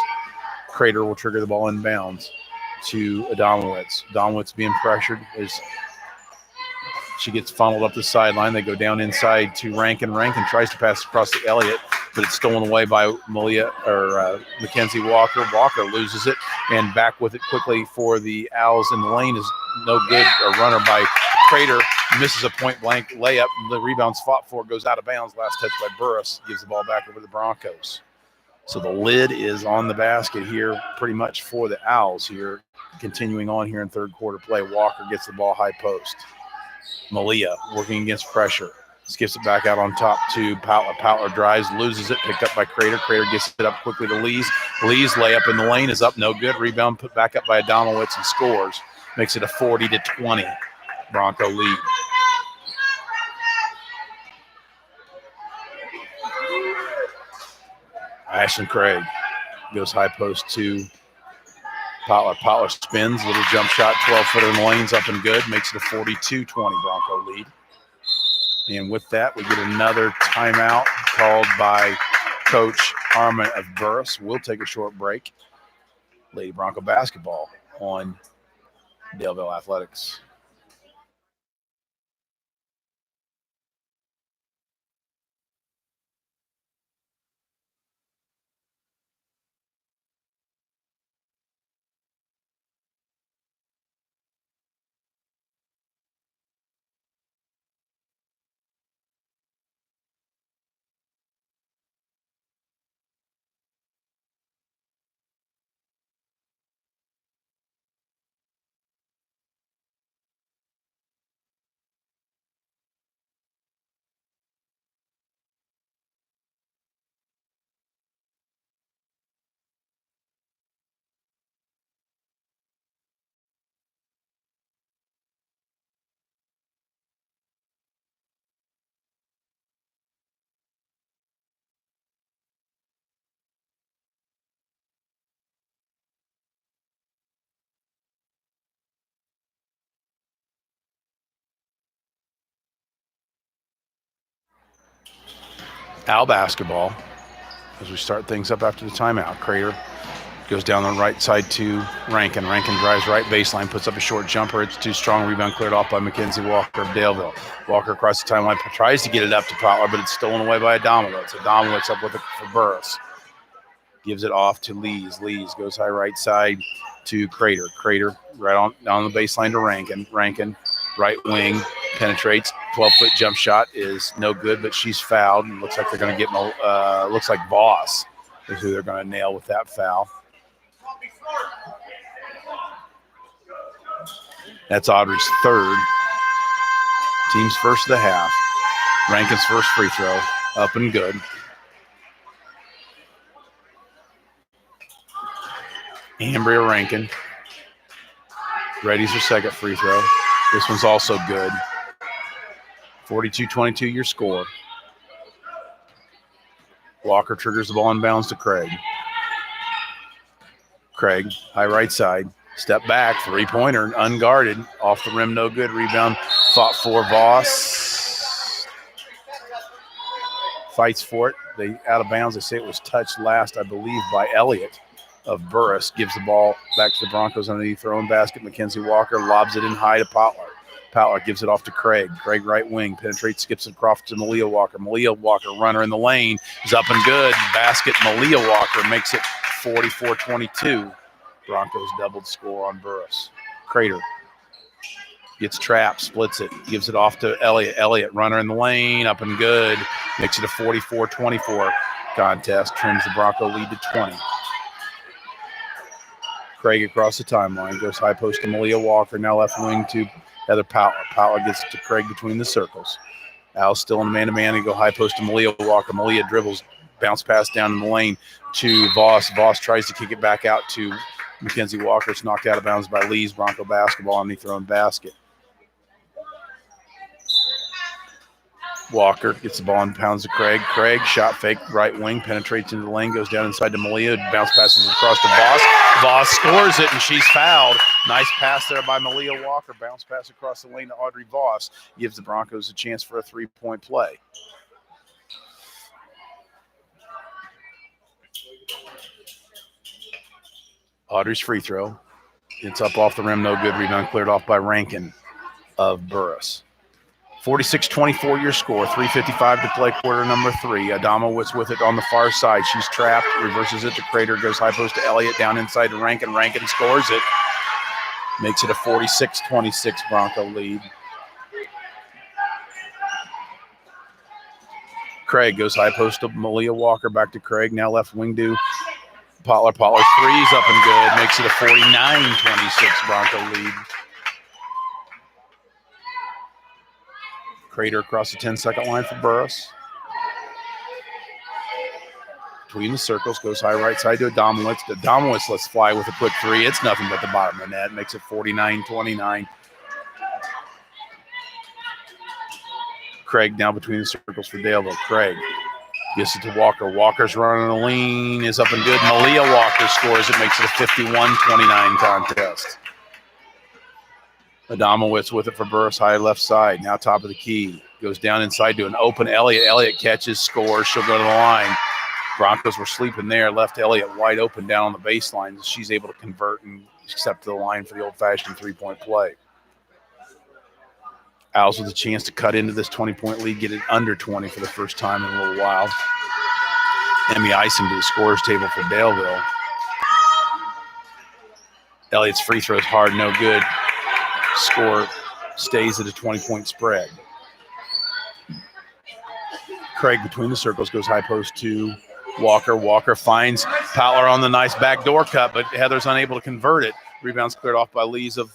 Crater will trigger the ball inbounds to Adamowitz. Adamowitz being pressured as she gets funneled up the sideline. They go down inside to Rankin. Rankin tries to pass across to Elliott, but it's stolen away by Mackenzie Walker. Walker loses it, and back with it quickly for the Owls in the lane is no good. A runner by Crater misses a point-blank layup. The rebound's fought for, goes out of bounds. Last touch by Burris gives the ball back over to the Broncos. So the lid is on the basket here pretty much for the Owls here. Continuing on here in third quarter play, Walker gets the ball high post. Malia working against pressure. Skips it back out on top to Powler. Powler drives, loses it, picked up by Crater. Crater gets it up quickly to Lees. Lees layup in the lane is up, no good. Rebound put back up by Adamowitz and scores. Makes it a 40-20 Bronco lead. Ashton Craig goes high post to Powler. Powler spins, little jump shot, 12-footer in the lanes, up and good. Makes it a 42-20 Bronco lead. And with that, we get another timeout called by Coach Harmon of Burris. We'll take a short break. Lady Bronco basketball on Daleville Athletics. Owl basketball as we start things up after the timeout. Crater Goes down the right side to Rankin. Rankin drives right baseline, puts up a short jumper. It's too strong. Rebound cleared off by Mackenzie Walker of Daleville. Walker across the timeline, tries to get it up to Potler, but it's stolen away by Adamowitz. Adamowitz up with it for Burris. Gives it off to Lees. Lees goes high right side to Crater. Crater right on down the baseline to Rankin. Rankin, right wing, penetrates. 12-foot jump shot is no good, but she's fouled. And looks like they're going to get, looks like Voss is who they're going to nail with that foul. That's Audrey's third. Team's first of the half. Rankin's first free throw. Up and good. Ambria Rankin readies her second free throw. This one's also good. 42-22 your score. Walker triggers the ball inbounds to Craig. Craig, high right side. Step back, three-pointer, unguarded. Off the rim, no good. Rebound, fought for Voss. Fights for it. They out of bounds. They say it was touched last, I believe, by Elliott of Burris. Gives the ball back to the Broncos underneath their own basket. Mackenzie Walker lobs it in high to Potler. Potler gives it off to Craig. Craig right wing, penetrates, skips it across to Malia Walker. Malia Walker, runner in the lane, is up and good. Basket, Malia Walker makes it 44-22. Broncos doubled score on Burris. Crater gets trapped, splits it, gives it off to Elliott. Elliott, runner in the lane, up and good. Makes it a 44-24 contest. Trims the Bronco lead to 20. Craig across the timeline, goes high post to Malia Walker, now left wing to Heather Potler. Potler gets to Craig between the circles. Al's still in man-to-man and go high post to Malia Walker. Malia dribbles, bounce pass down in the lane to Voss. Voss tries to kick it back out to Mackenzie Walker. It's knocked out of bounds by Lee's. Bronco basketball underneath their own basket. Walker gets the ball and pounds to Craig. Craig, shot fake, right wing, penetrates into the lane, goes down inside to Malia, bounce passes across to Voss. Voss scores it, and she's fouled. Nice pass there by Malia Walker. Bounce pass across the lane to Audrey Voss. Gives the Broncos a chance for a three-point play. Audrey's free throw. It's up off the rim, no good. Rebound cleared off by Rankin of Burris. 46-24 your score. 3:55 to play quarter number 3. Adamowitz with it on the far side. She's trapped, reverses it to Crater, goes high post to Elliott, down inside to Rankin. Rankin scores it. Makes it a 46-26 Bronco lead. Craig goes high post to Malia Walker, back to Craig, now left wing to Potler. Potler threes up and good. Makes it a 49-26 Bronco lead. Crater across the 10-second line for Burris. Between the circles, goes high right side to Adamowitz. Adamowitz lets fly with a quick three. It's nothing but the bottom of the net. Makes it 49-29. Craig now between the circles for Daleville. Craig gets it to Walker. Walker's running the lane, is up and good. Malia Walker scores. It makes it a 51-29 contest. Adamowitz with it for Burris, high left side. Now top of the key. Goes down inside to an open Elliott. Elliott catches, scores. She'll go to the line. Broncos were sleeping there. Left Elliott wide open down on the baseline. She's able to convert and step to the line for the old-fashioned three-point play. Owls with a chance to cut into this 20-point lead, get it under 20 for the first time in a little while. Emmy Ison to the scorers table for Daleville. Elliott's free throw is hard, no good. Score stays at a 20-point spread. Craig between the circles goes high post to Walker. Walker finds Potler on the nice backdoor cut, but Heather's unable to convert it. Rebounds cleared off by Lees of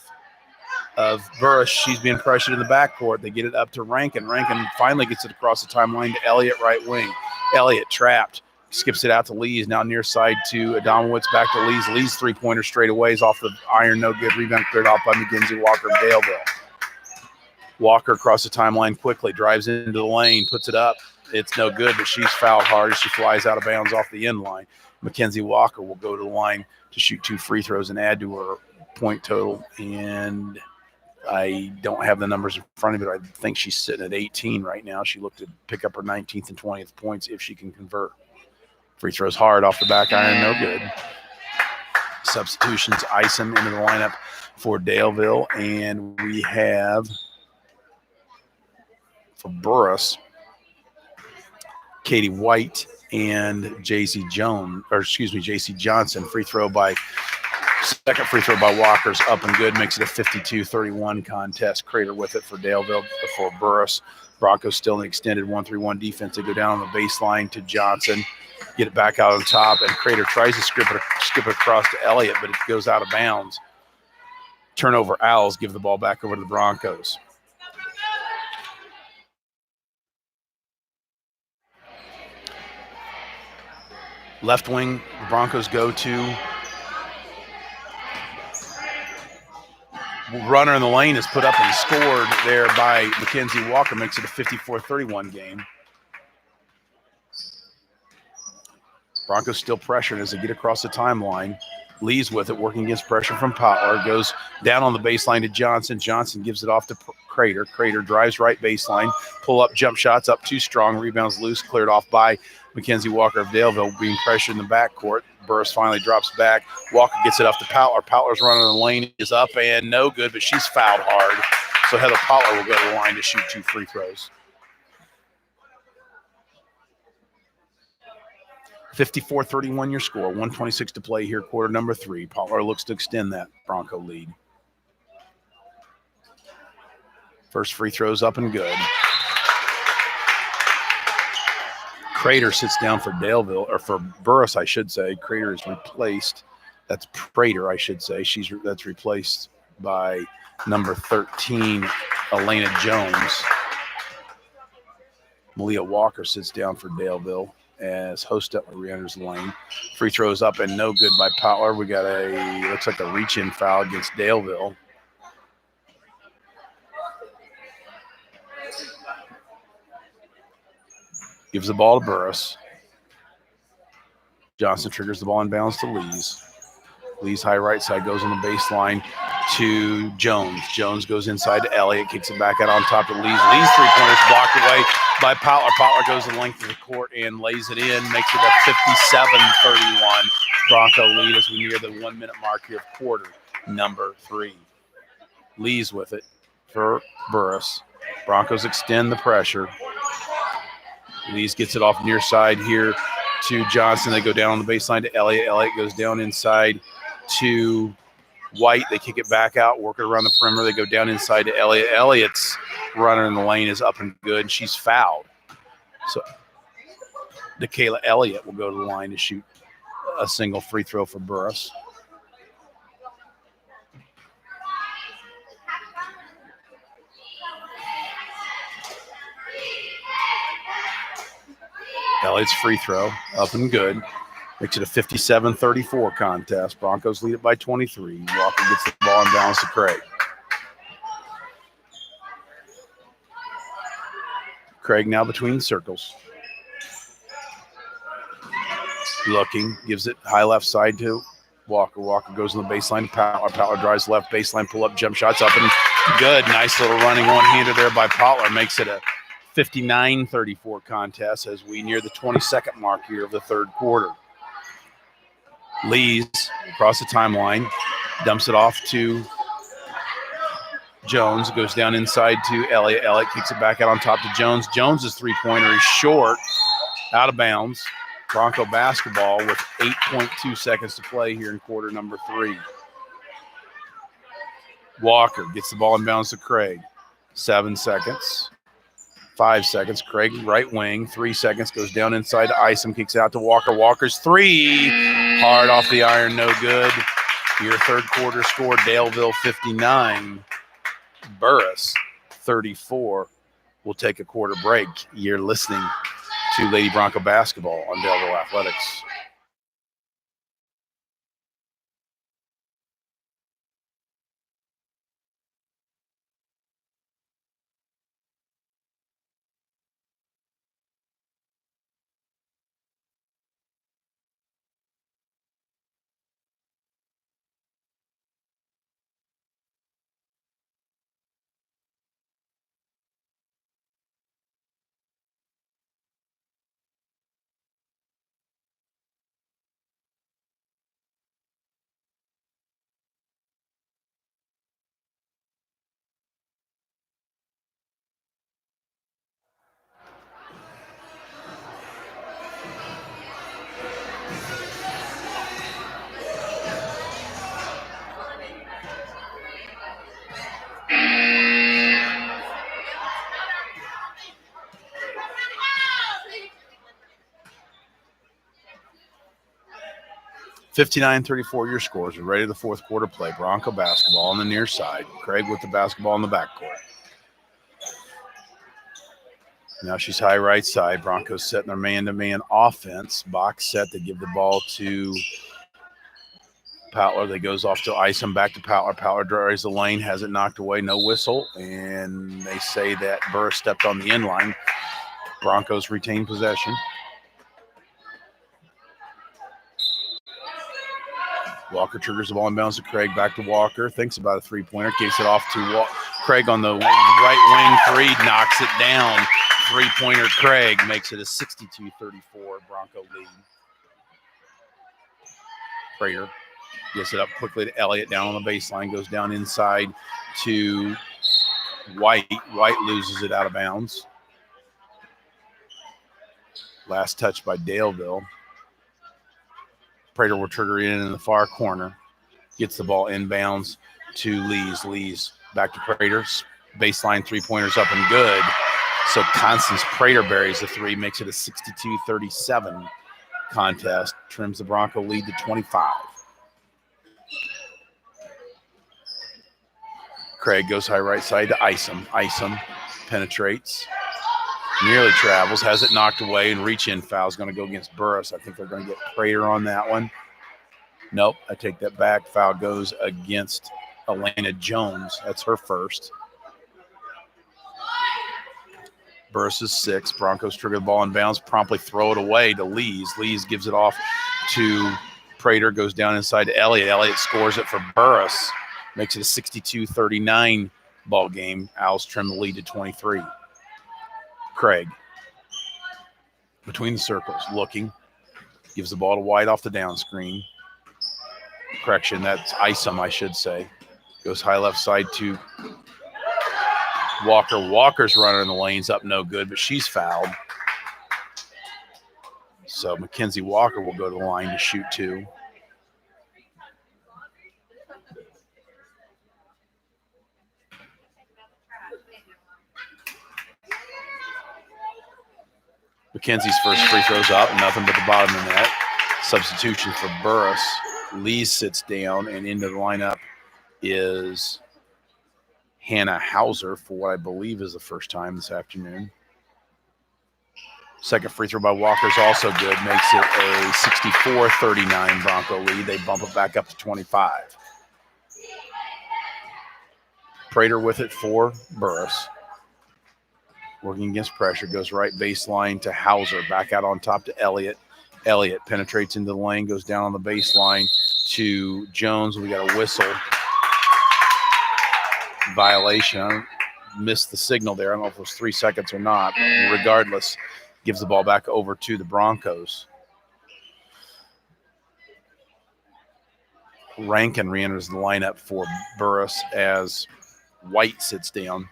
Burris. She's being pressured in the backcourt. They get it up to Rankin. Rankin finally gets it across the timeline to Elliott right wing. Elliott trapped. Skips it out to Lees, now near side to Adamowitz, back to Lees. Lees three-pointer straight away is off the iron, no good. Rebound cleared off by Mackenzie Walker of Daleville. Walker across the timeline quickly, drives into the lane, puts it up. It's no good, but she's fouled hard as she flies out of bounds off the end line. Mackenzie Walker will go to the line to shoot 2 free throws and add to her point total. And I don't have the numbers in front of me, but I think she's sitting at 18 right now. She looked to pick up her 19th and 20th points if she can convert. Free throws hard off the back iron, no good. Substitutions, Isom into the lineup for Daleville. And we have for Burris, Katie White and J.C. Johnson. Second free throw by Walker's up and good, makes it a 52-31 contest. Crater with it for Daleville, for Burris. Broncos still in the extended 1-3-1 defense. They go down on the baseline to Johnson, get it back out on top, and Crater tries to skip it across to Elliott, but it goes out of bounds. Turnover, Owls give the ball back over to the Broncos. Left wing, the Broncos go to. Runner in the lane is put up and scored there by Mackenzie Walker, makes it a 54-31 game. Broncos still pressuring as they get across the timeline. Lee's with it, working against pressure from Potlar. Goes down on the baseline to Johnson. Johnson gives it off to Crater. Crater drives right baseline. Pull up, jump shots up too strong. Rebounds loose, cleared off by Mackenzie Walker of Daleville, being pressured in the backcourt. Burris finally drops back. Walker gets it off to Potlar. Potlar's running in the lane, is up and no good, but she's fouled hard. So Heather Potlar will go to the line to shoot 2 free throws. 54-31 your score, 126 to play here, quarter number 3. Potlar looks to extend that Bronco lead. First free throw's up and good. Crater sits down for Daleville, or for Burris, I should say. Crater is replaced. That's Prater, I should say. That's replaced by number 13, Elena Jones. Malia Walker sits down for Daleville as Hostetler re-enters the lane. Free throws up and no good by Potlar. We got looks like a reach-in foul against Daleville. Gives the ball to Burris. Johnson triggers the ball and bounds to Lees. Lee's high right side goes on the baseline to Jones. Jones goes inside to Elliott, kicks it back out on top to Lees. Lees three-pointers blocked away by Potlar. Potlar goes the length of the court and lays it in, makes it a 57-31 Bronco lead as we near the 1 minute mark here of quarter number 3. Lees with it for Burris. Broncos extend the pressure. Lees gets it off near side here to Johnson. They go down on the baseline to Elliott. Elliott goes down inside to White. They kick it back out, work it around the perimeter. They go down inside to Elliott. Elliott's runner in the lane is up and good. She's fouled. So Nikayla Elliott will go to the line to shoot a single free throw for Burris. Elliott's free throw up and good. Makes it a 57-34 contest. Broncos lead it by 23. Walker gets the ball and bounds to Craig. Craig now between circles. Looking, gives it high left side to Walker. Walker goes on the baseline to Potlar. Potlar drives left baseline, pull up, jump shots up and good. Nice little running one-hander there by Potlar. Makes it a 59-34 contest as we near the 22nd mark here of the third quarter. Lees across the timeline, dumps it off to Jones, goes down inside to Elliott. Elliott kicks it back out on top to Jones. Jones's three-pointer is short, out of bounds. Bronco basketball with 8.2 seconds to play here in quarter number 3. Walker gets the ball in bounds to Craig. 7 seconds. 5 seconds. Craig, right wing. 3 seconds. Goes down inside to Isom. Kicks out to Walker. Walker's three. Hard off the iron. No good. Your third quarter score, Daleville 59. Burris 34. We'll take a quarter break. You're listening to Lady Bronco basketball on Daleville Athletics. 59-34 your scores. We're ready to the fourth quarter play. Bronco basketball on the near side. Craig with the basketball in the backcourt. Now she's high right side. Broncos setting their man-to-man offense. Box set. They give the ball to Powler. They goes off to Isom, back to Powler. Powler drives the lane, has it knocked away, no whistle. And they say that Burris stepped on the end line. Broncos retain possession. Walker triggers the ball and bounces to Craig. Back to Walker. Thinks about a three-pointer. Gives it off to Craig on the right wing three. Knocks it down. Three-pointer Craig makes it a 62-34 Bronco lead. Prater gets it up quickly to Elliott down on the baseline. Goes down inside to White. White loses it out of bounds. Last touch by Daleville. Prater will trigger in the far corner. Gets the ball inbounds to Lees. Lees back to Prater. Baseline three-pointers up and good. So Constance Prater buries the three, makes it a 62-37 contest. Trims the Bronco lead to 25. Craig goes high right side to Isom. Isom penetrates. Nearly travels, has it knocked away, and reach-in foul is going to go against Burris. I think they're going to get Prater on that one. Nope, I take that back. Foul goes against Elena Jones. That's her first. Burris is 6. Broncos trigger the ball in bounds, promptly throw it away to Lees. Lees gives it off to Prater, goes down inside to Elliott. Elliott scores it for Burris. Makes it a 62-39 ball game. Owls trim the lead to 23. Craig, between the circles, looking. Gives the ball to White off the down screen. Correction, that's Isom, I should say. Goes high left side to Walker. Walker's running in the lanes up no good, but she's fouled. So Mackenzie Walker will go to the line to shoot two. Mackenzie's first free throw's up, nothing but the bottom of the net. Substitution for Burris. Lee sits down, and into the lineup is Hannah Hauser for what I believe is the first time this afternoon. Second free throw by Walker is also good. Makes it a 64-39 Bronco lead. They bump it back up to 25. Prater with it for Burris. Working against pressure, goes right baseline to Hauser. Back out on top to Elliott. Elliott penetrates into the lane, goes down on the baseline to Jones. We got a whistle. Violation. Missed the signal there. I don't know if it was 3 seconds or not. Regardless, gives the ball back over to the Broncos. Rankin re-enters the lineup for Burris as White sits down.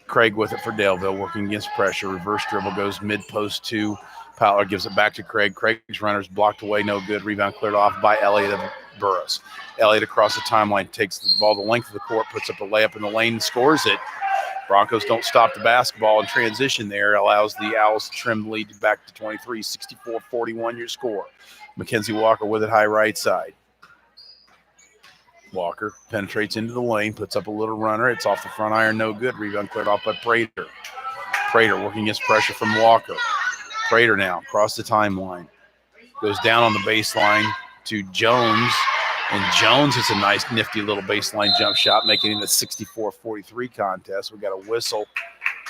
Craig with it for Daleville, working against pressure. Reverse dribble goes mid-post to Powler, gives it back to Craig. Craig's runner's blocked away, no good. Rebound cleared off by Elliott of Burris. Elliott across the timeline, takes the ball the length of the court, puts up a layup in the lane, and scores it. Broncos don't stop the basketball in transition there. Allows the Owls to trim the lead back to 23, 64-41 your score. Mackenzie Walker with it high right side. Walker penetrates into the lane, puts up a little runner. It's off the front iron, no good. Rebound cleared off by Prater. Prater working against pressure from Walker. Prater now across the timeline. Goes down on the baseline to Jones. And Jones hits a nice, nifty little baseline jump shot, making it a 64-43 contest. We got a whistle,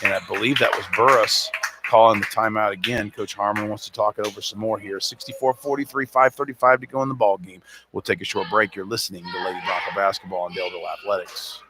and I believe that was Burris calling the timeout again. Coach Harmon wants to talk it over some more here. 64-43, 5:35 to go in the ball game. We'll take a short break. You're listening to Lady Bronco Basketball and Daleville Athletics.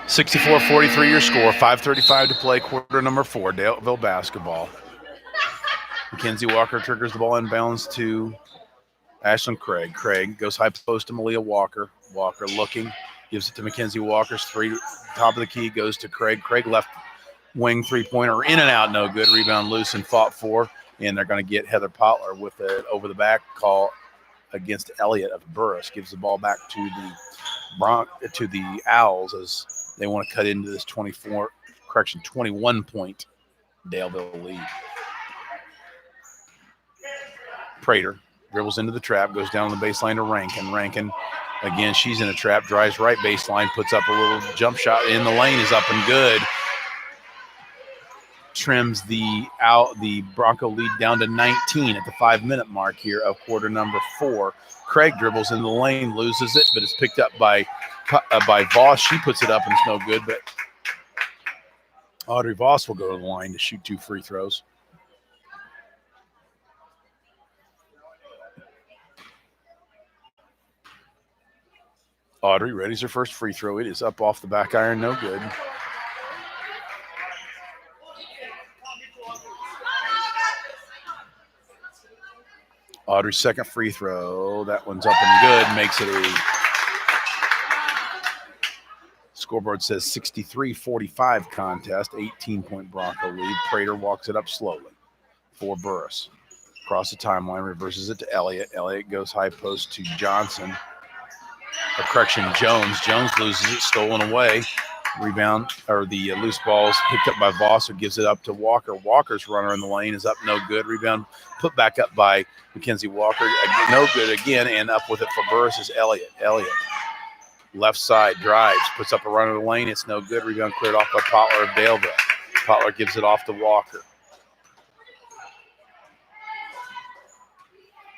64-43 your score. 5:35 to play, quarter number 4, Daleville basketball. Mackenzie Walker triggers the ball inbounds to Ashlyn Craig. Craig goes high post to Malia Walker. Walker looking, gives it to Mackenzie Walker's three, top of the key, goes to Craig. Craig left wing three-pointer, in and out, no good. Rebound loose and fought for, and they're going to get Heather Potler with an over-the-back call against Elliott of Burris. Gives the ball back to the Owls as they want to cut into this 21-point Daleville lead. Prater dribbles into the trap, goes down the baseline to Rankin. Rankin, again, she's in a trap, drives right baseline, puts up a little jump shot in the lane, is up and good. Trims the Bronco lead down to 19 at the 5-minute mark here of quarter number 4. Craig dribbles in the lane, loses it, but it's picked up by Voss. She puts it up and it's no good, but Audrey Voss will go to the line to shoot 2 free throws. Audrey readies her first free throw. It is up off the back iron, no good. Audrey's second free throw. That one's up and good. Makes it a scoreboard says 63-45 contest. 18-point Bronco lead. Prater walks it up slowly for Burris. Across the timeline, reverses it to Elliott. Elliott goes high post to Johnson. Jones. Jones loses it, stolen away. Rebound, or the loose ball is picked up by Voss, who gives it up to Walker. Walker's runner in the lane is up, no good. Rebound put back up by Mackenzie Walker, no good again, and up with it for Burris is Elliott. Elliott, left side, drives, puts up a runner in the lane, it's no good. Rebound cleared off by Potler of Daleville. Potler gives it off to Walker.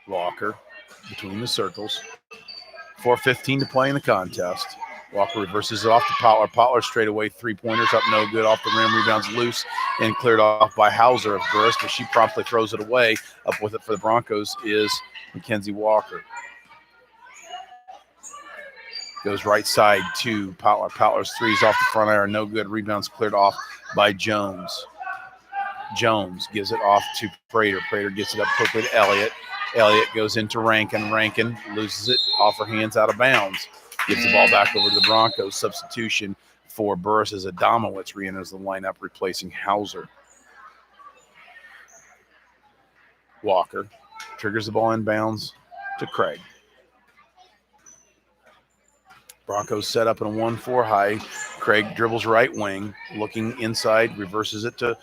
Walker between the circles. 4:15 to play in the contest. Walker reverses it off to Potler. Potler straight away, three-pointers up, no good, off the rim. Rebounds loose and cleared off by Hauser of Burris, but she promptly throws it away. Up with it for the Broncos is Mackenzie Walker. Goes right side to Potler. Potler's threes off the front iron, no good. Rebounds cleared off by Jones. Jones gives it off to Prater. Prater gets it up quickly to Elliott. Elliott goes into Rankin. Rankin loses it off her hands, out of bounds. Gives the ball back over to the Broncos. Substitution for Burris as Adamowitz re-enters the lineup, replacing Hauser. Walker triggers the ball inbounds to Craig. Broncos set up in a 1-4 high. Craig dribbles right wing, looking inside, reverses it to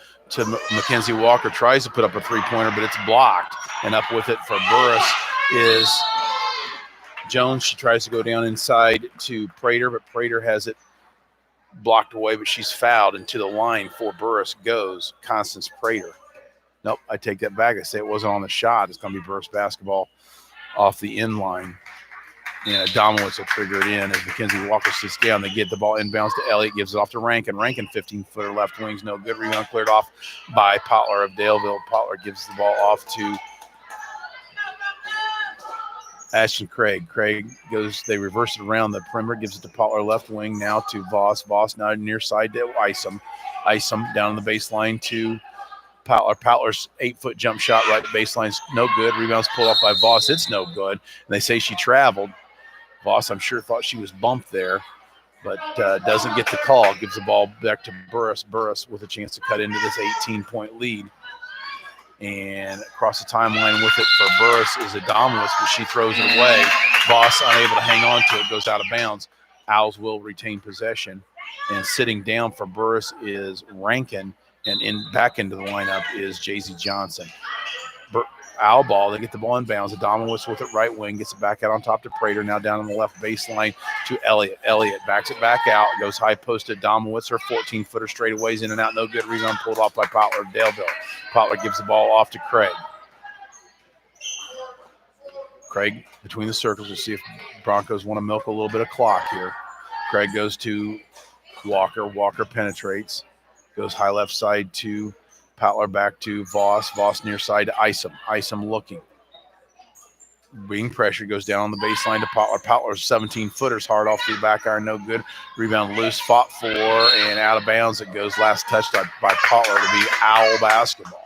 Mackenzie Walker. Tries to put up a three-pointer, but it's blocked. And up with it for Burris is Jones. She tries to go down inside to Prater, but Prater has it blocked away, but she's fouled. And to the line for Burris goes Constance Prater. Nope, I take that back. I say it wasn't on the shot. It's going to be Burris basketball off the end line. And Adamowitz will trigger it in as Mackenzie Walker sits down. They get the ball inbounds to Elliott, gives it off to Rankin. Rankin, 15-footer left wings, no good. Rebound cleared off by Potler of Daleville. Potler gives the ball off to Ashton Craig. Craig goes, they reverse it around the perimeter, gives it to Potler left wing, now to Voss. Voss now near side to Isom. Isom down on the baseline to Potler. Potler's 8-foot jump shot right at the baseline's no good. Rebounds pulled off by Voss. It's no good. And they say she traveled. Voss, I'm sure, thought she was bumped there, but doesn't get the call. Gives the ball back to Burris. Burris with a chance to cut into this 18-point lead. And across the timeline with it for Burris is Adamowitz, but she throws it away. Voss unable to hang on to it, goes out of bounds. Owls will retain possession. And sitting down for Burris is Rankin, and back into the lineup is Jay-Z Johnson. Owl ball, they get the ball in bounds. Adamowitz with it right wing, gets it back out on top to Prater, now down on the left baseline to Elliott. Elliott backs it back out, goes high post to Adamowitz, her 14-footer straightaways in and out, no good. Rebound pulled off by Potler of Daleville. Potler gives the ball off to Craig. Craig between the circles. We'll see if Broncos want to milk a little bit of clock here. Craig goes to Walker. Walker penetrates, goes high left side to Potler, back to Voss. Voss near side to Isom. Isom looking. being pressured, goes down on the baseline to Potler. Potler's 17-footers hard off the back iron, no good. Rebound loose, fought for, and out of bounds it goes. Last touch by Potler to be Owl basketball.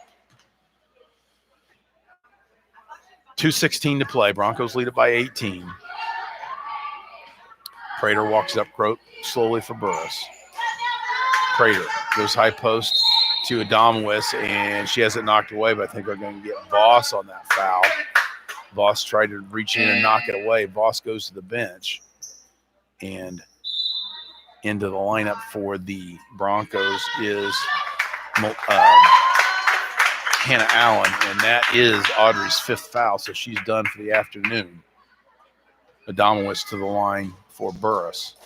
2:16 to play. Broncos lead it by 18. Prater walks it up slowly for Burris. Prater goes high post to Adamowitz, and she has it knocked away, but I think they're going to get Voss on that foul. Voss tried to reach in and knock it away. Voss goes to the bench and into the lineup for the Broncos is Hannah Allen, and that is Audrey's 5th foul, so she's done for the afternoon. Adamowitz to the line for Burris.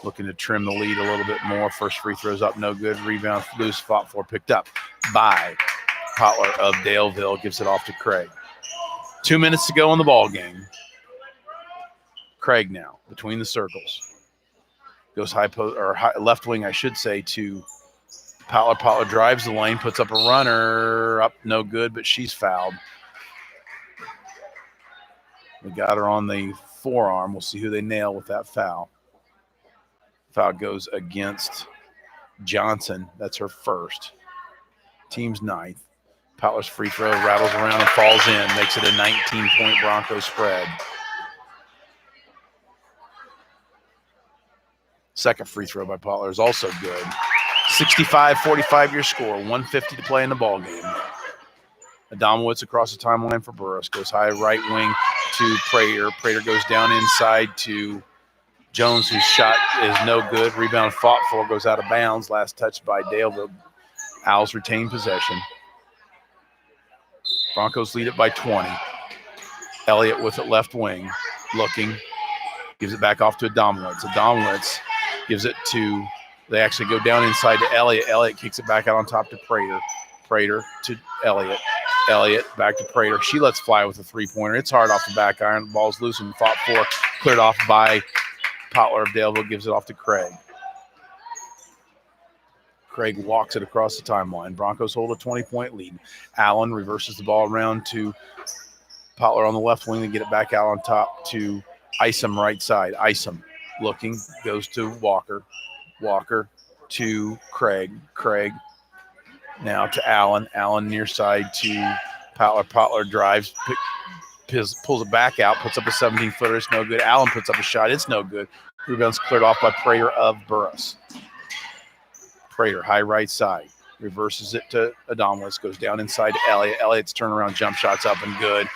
Looking to trim the lead a little bit more. First free throw's up, no good. Rebound loose, fought for, picked up by Potler of Daleville. Gives it off to Craig. 2 minutes to go in the ball game. Craig now between the circles. Goes left wing, I should say, to Potler. Potler drives the lane, puts up a runner. Up, no good, but she's fouled. We got her on the forearm. We'll see who they nail with that foul. Foul goes against Johnson. That's her first. Team's 9th. Potler's free throw rattles around and falls in. Makes it a 19-point Bronco spread. Second free throw by Potler is also good. 65-45 your score. 1:50 to play in the ball game. Adamowitz across the timeline for Burris. Goes high right wing to Prater. Prater goes down inside to Jones, whose shot is no good. Rebound fought for, goes out of bounds. Last touch by Daleville. Owls retain possession. Broncos lead it by 20. Elliott with it left wing. Looking. Gives it back off to Adamowitz. Adamowitz gives it to, they actually go down inside to Elliott. Elliott kicks it back out on top to Prater. Prater to Elliott. Elliott back to Prater. She lets fly with a three-pointer. It's hard off the back iron. The ball's loose and fought for. Cleared off by Potler of Daleville. Gives it off to Craig. Craig walks it across the timeline. Broncos hold a 20-point lead. Allen reverses the ball around to Potler on the left wing to get it back out on top to Isom right side. Isom looking, goes to Walker. Walker to Craig. Craig now to Allen. Allen near side to Potler. Potler drives, pulls it back out, puts up a 17-footer. It's no good. Allen puts up a shot. It's no good. Rebound's cleared off by Prater of Burris. Prater, high right side. Reverses it to Adamowitz. Goes down inside to Elliott. Elliott's turnaround jump shot's up and good.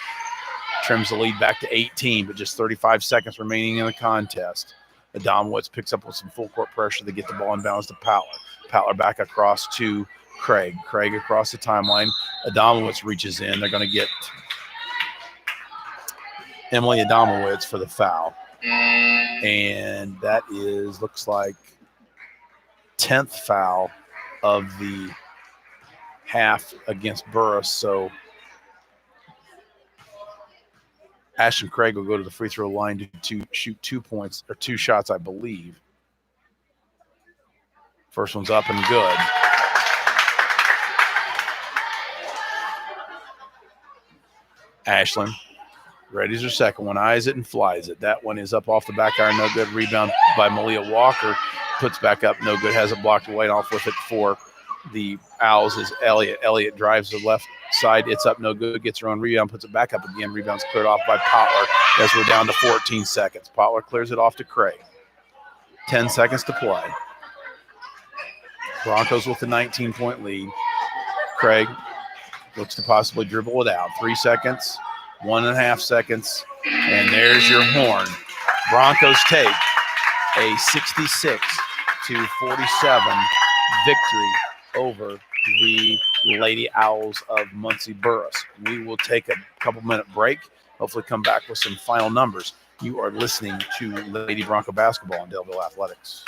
Trims the lead back to 18, but just 35 seconds remaining in the contest. Adamowitz picks up with some full court pressure to get the ball inbounds to Potler. Potler back across to Craig. Craig across the timeline. Adamowitz reaches in. They're going to get Emily Adamowitz for the foul. And that looks like 10th foul of the half against Burris. So Ashton Craig will go to the free throw line to shoot 2 points, or 2 shots, I believe. First one's up and good. Ashlyn readies her second one, eyes it and flies it. That one is up off the back iron, no good. Rebound by Malia Walker, puts back up, no good. Has it blocked away, and off with it for the Owls is Elliott. Elliott drives the left side. It's up, no good. Gets her own rebound, puts it back up again. Rebound's cleared off by Potler as we're down to 14 seconds. Potler clears it off to Craig. 10 seconds to play. Broncos with a 19-point lead. Craig looks to possibly dribble it out. 3 seconds, 1.5 seconds, and there's your horn. Broncos take a 66-47 victory over the Lady Owls of Muncie Burris. We will take a couple-minute break, hopefully come back with some final numbers. You are listening to Lady Bronco basketball on Daleville Athletics.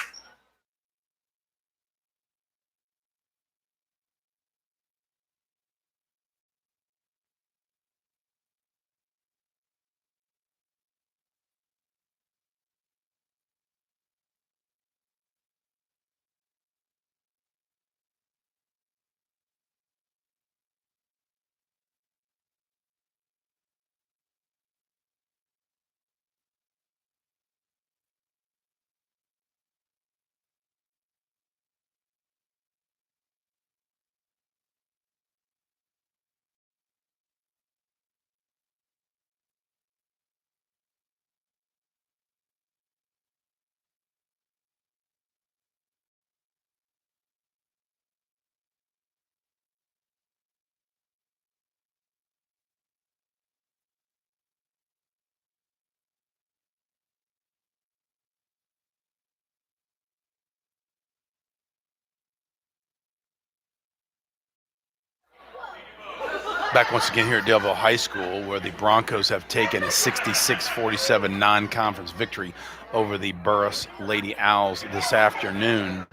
Back once again here at Delville High School, where the Broncos have taken a 66-47 non-conference victory over the Burris Lady Owls this afternoon.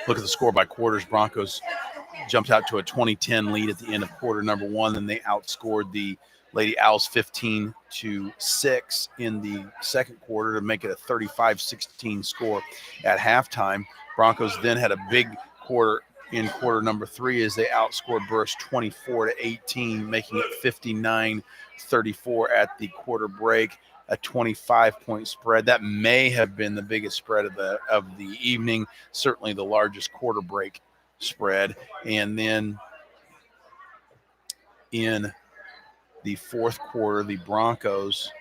Look at the score by quarters. Broncos jumped out to a 20-10 lead at the end of quarter number one, and they outscored the Lady Owls 15-6 in the second quarter to make it a 35-16 score at halftime. Broncos then had a big quarter in quarter number three as they outscored Burris 24-18, making it 59-34 at the quarter break, a 25-point spread. That may have been the biggest spread of the evening, certainly the largest quarter break spread. And then in the fourth quarter, the Broncos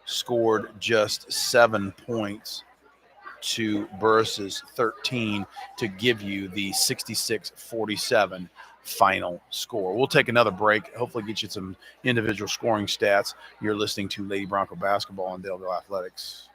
scored just 7 points to Burris's 13 to give you the 66-47 final score. We'll take another break, hopefully get you some individual scoring stats. You're listening to Lady Bronco Basketball on Delville Athletics.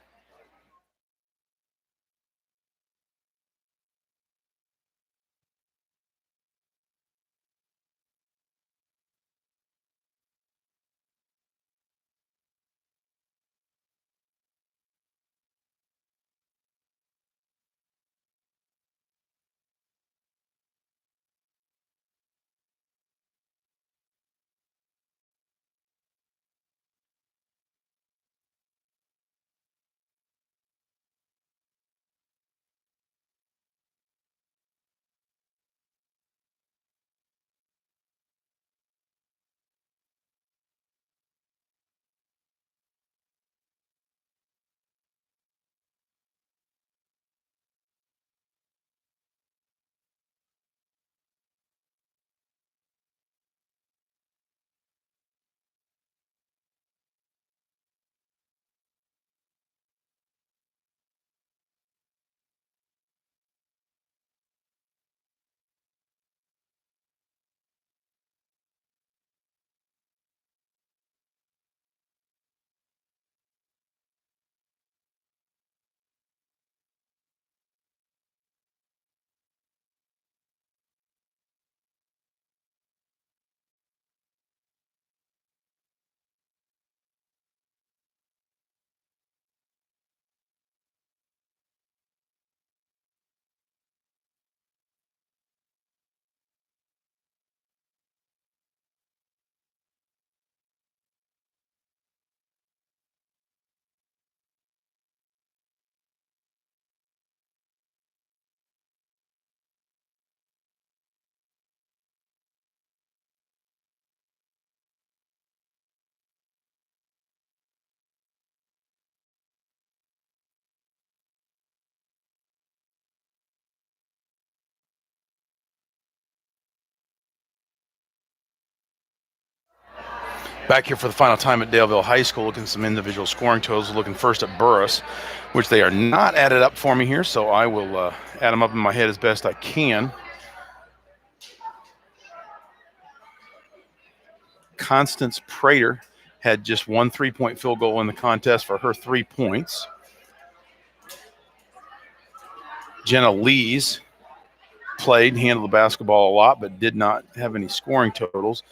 Back here for the final time at Delville High School, looking at some individual scoring totals. Looking first at Burris, which they are not added up for me here, so I will add them up in my head as best I can. Constance Prater had just one three-point field goal in the contest for her 3 points. Jenna Lees played, handled the basketball a lot, but did not have any scoring totals.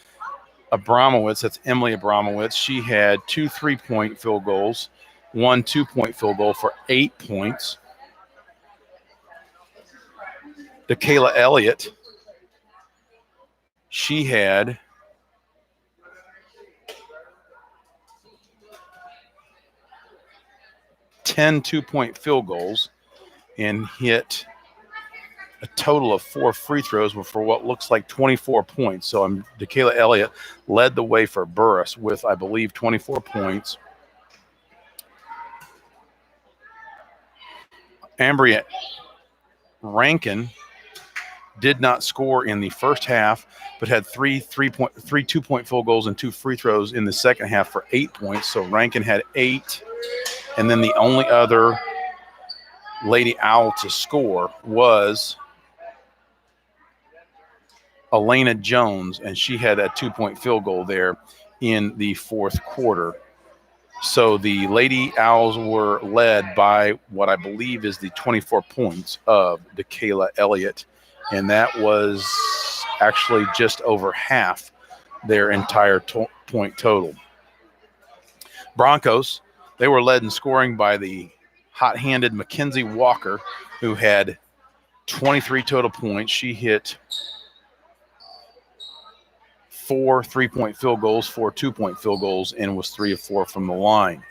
Abramowitz, that's Emily Abramowitz, she had 2 3-point field goals, 1 2-point field goal for 8 points. DeKayla Elliott, she had 10 2-point field goals and hit a total of 4 free throws for what looks like 24 points. So DeKayla Elliott led the way for Burris with, I believe, 24 points. Ambria Rankin did not score in the first half, but had 3 2-point field goals and 2 free throws in the second half for 8 points. So Rankin had 8. And then the only other Lady Owl to score was Elena Jones, and she had a 2-point field goal there in the fourth quarter. So the Lady Owls were led by what I believe is the 24 points of DeKayla Elliott and that was actually just over half their entire point total. Broncos, they were led in scoring by the hot-handed Mackenzie Walker, who had 23 total points. She hit 4 3-point field goals, 4 2-point field goals, and was 3 of 4 from the line.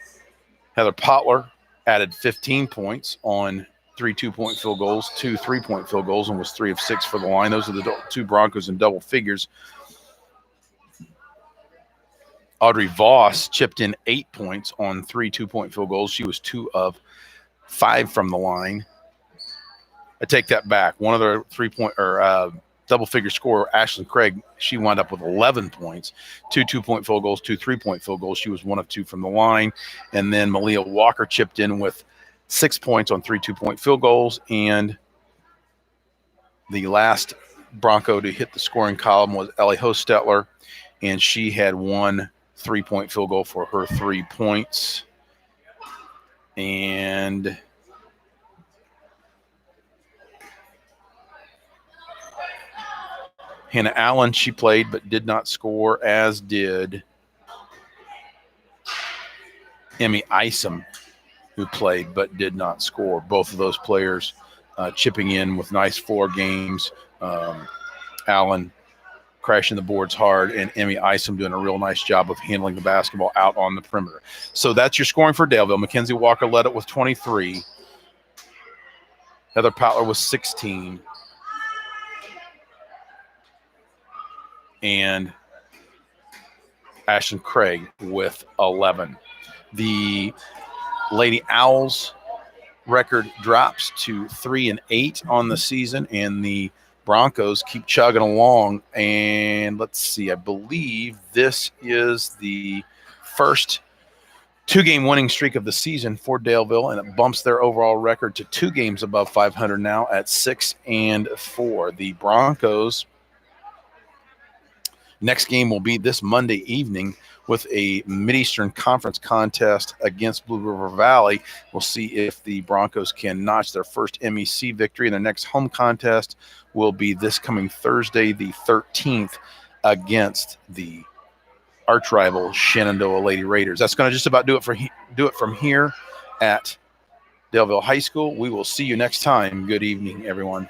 Heather Potler added 15 points on 3 2-point field goals, 2 3-point field goals, and was 3 of 6 for the line. Those are the two Broncos in double figures. Audrey Voss chipped in 8 points on 3 2-point field goals. She was 2 of 5 from the line. I take that back. One of their 3-point or double-figure scorer, Ashlyn Craig, she wound up with 11 points, 2 2-point field goals, 2 3-point field goals. She was 1 of 2 from the line. And then Malia Walker chipped in with 6 points on 3 2-point field goals. And the last Bronco to hit the scoring column was Ellie Hostetler, and she had 1 3-point field goal for her 3 points. And Hannah Allen, she played but did not score, as did Emmy Isom, who played but did not score. Both of those players chipping in with nice floor games. Allen crashing the boards hard, and Emmy Isom doing a real nice job of handling the basketball out on the perimeter. So that's your scoring for Daleville. Mackenzie Walker led it with 23. Heather Potler was 16. And Ashton Craig with 11. The Lady Owls record drops to 3-8 on the season, and the Broncos keep chugging along. And let's see, I believe this is the first 2-game winning streak of the season for Daleville, and it bumps their overall record to 2 games above 500 now at 6-4. The Broncos' next game will be this Monday evening with a Mid-Eastern Conference contest against Blue River Valley. We'll see if the Broncos can notch their first MEC victory. And their next home contest will be this coming Thursday, the 13th, against the arch rival Shenandoah Lady Raiders. That's going to just about do it from here at Daleville High School. We will see you next time. Good evening, everyone.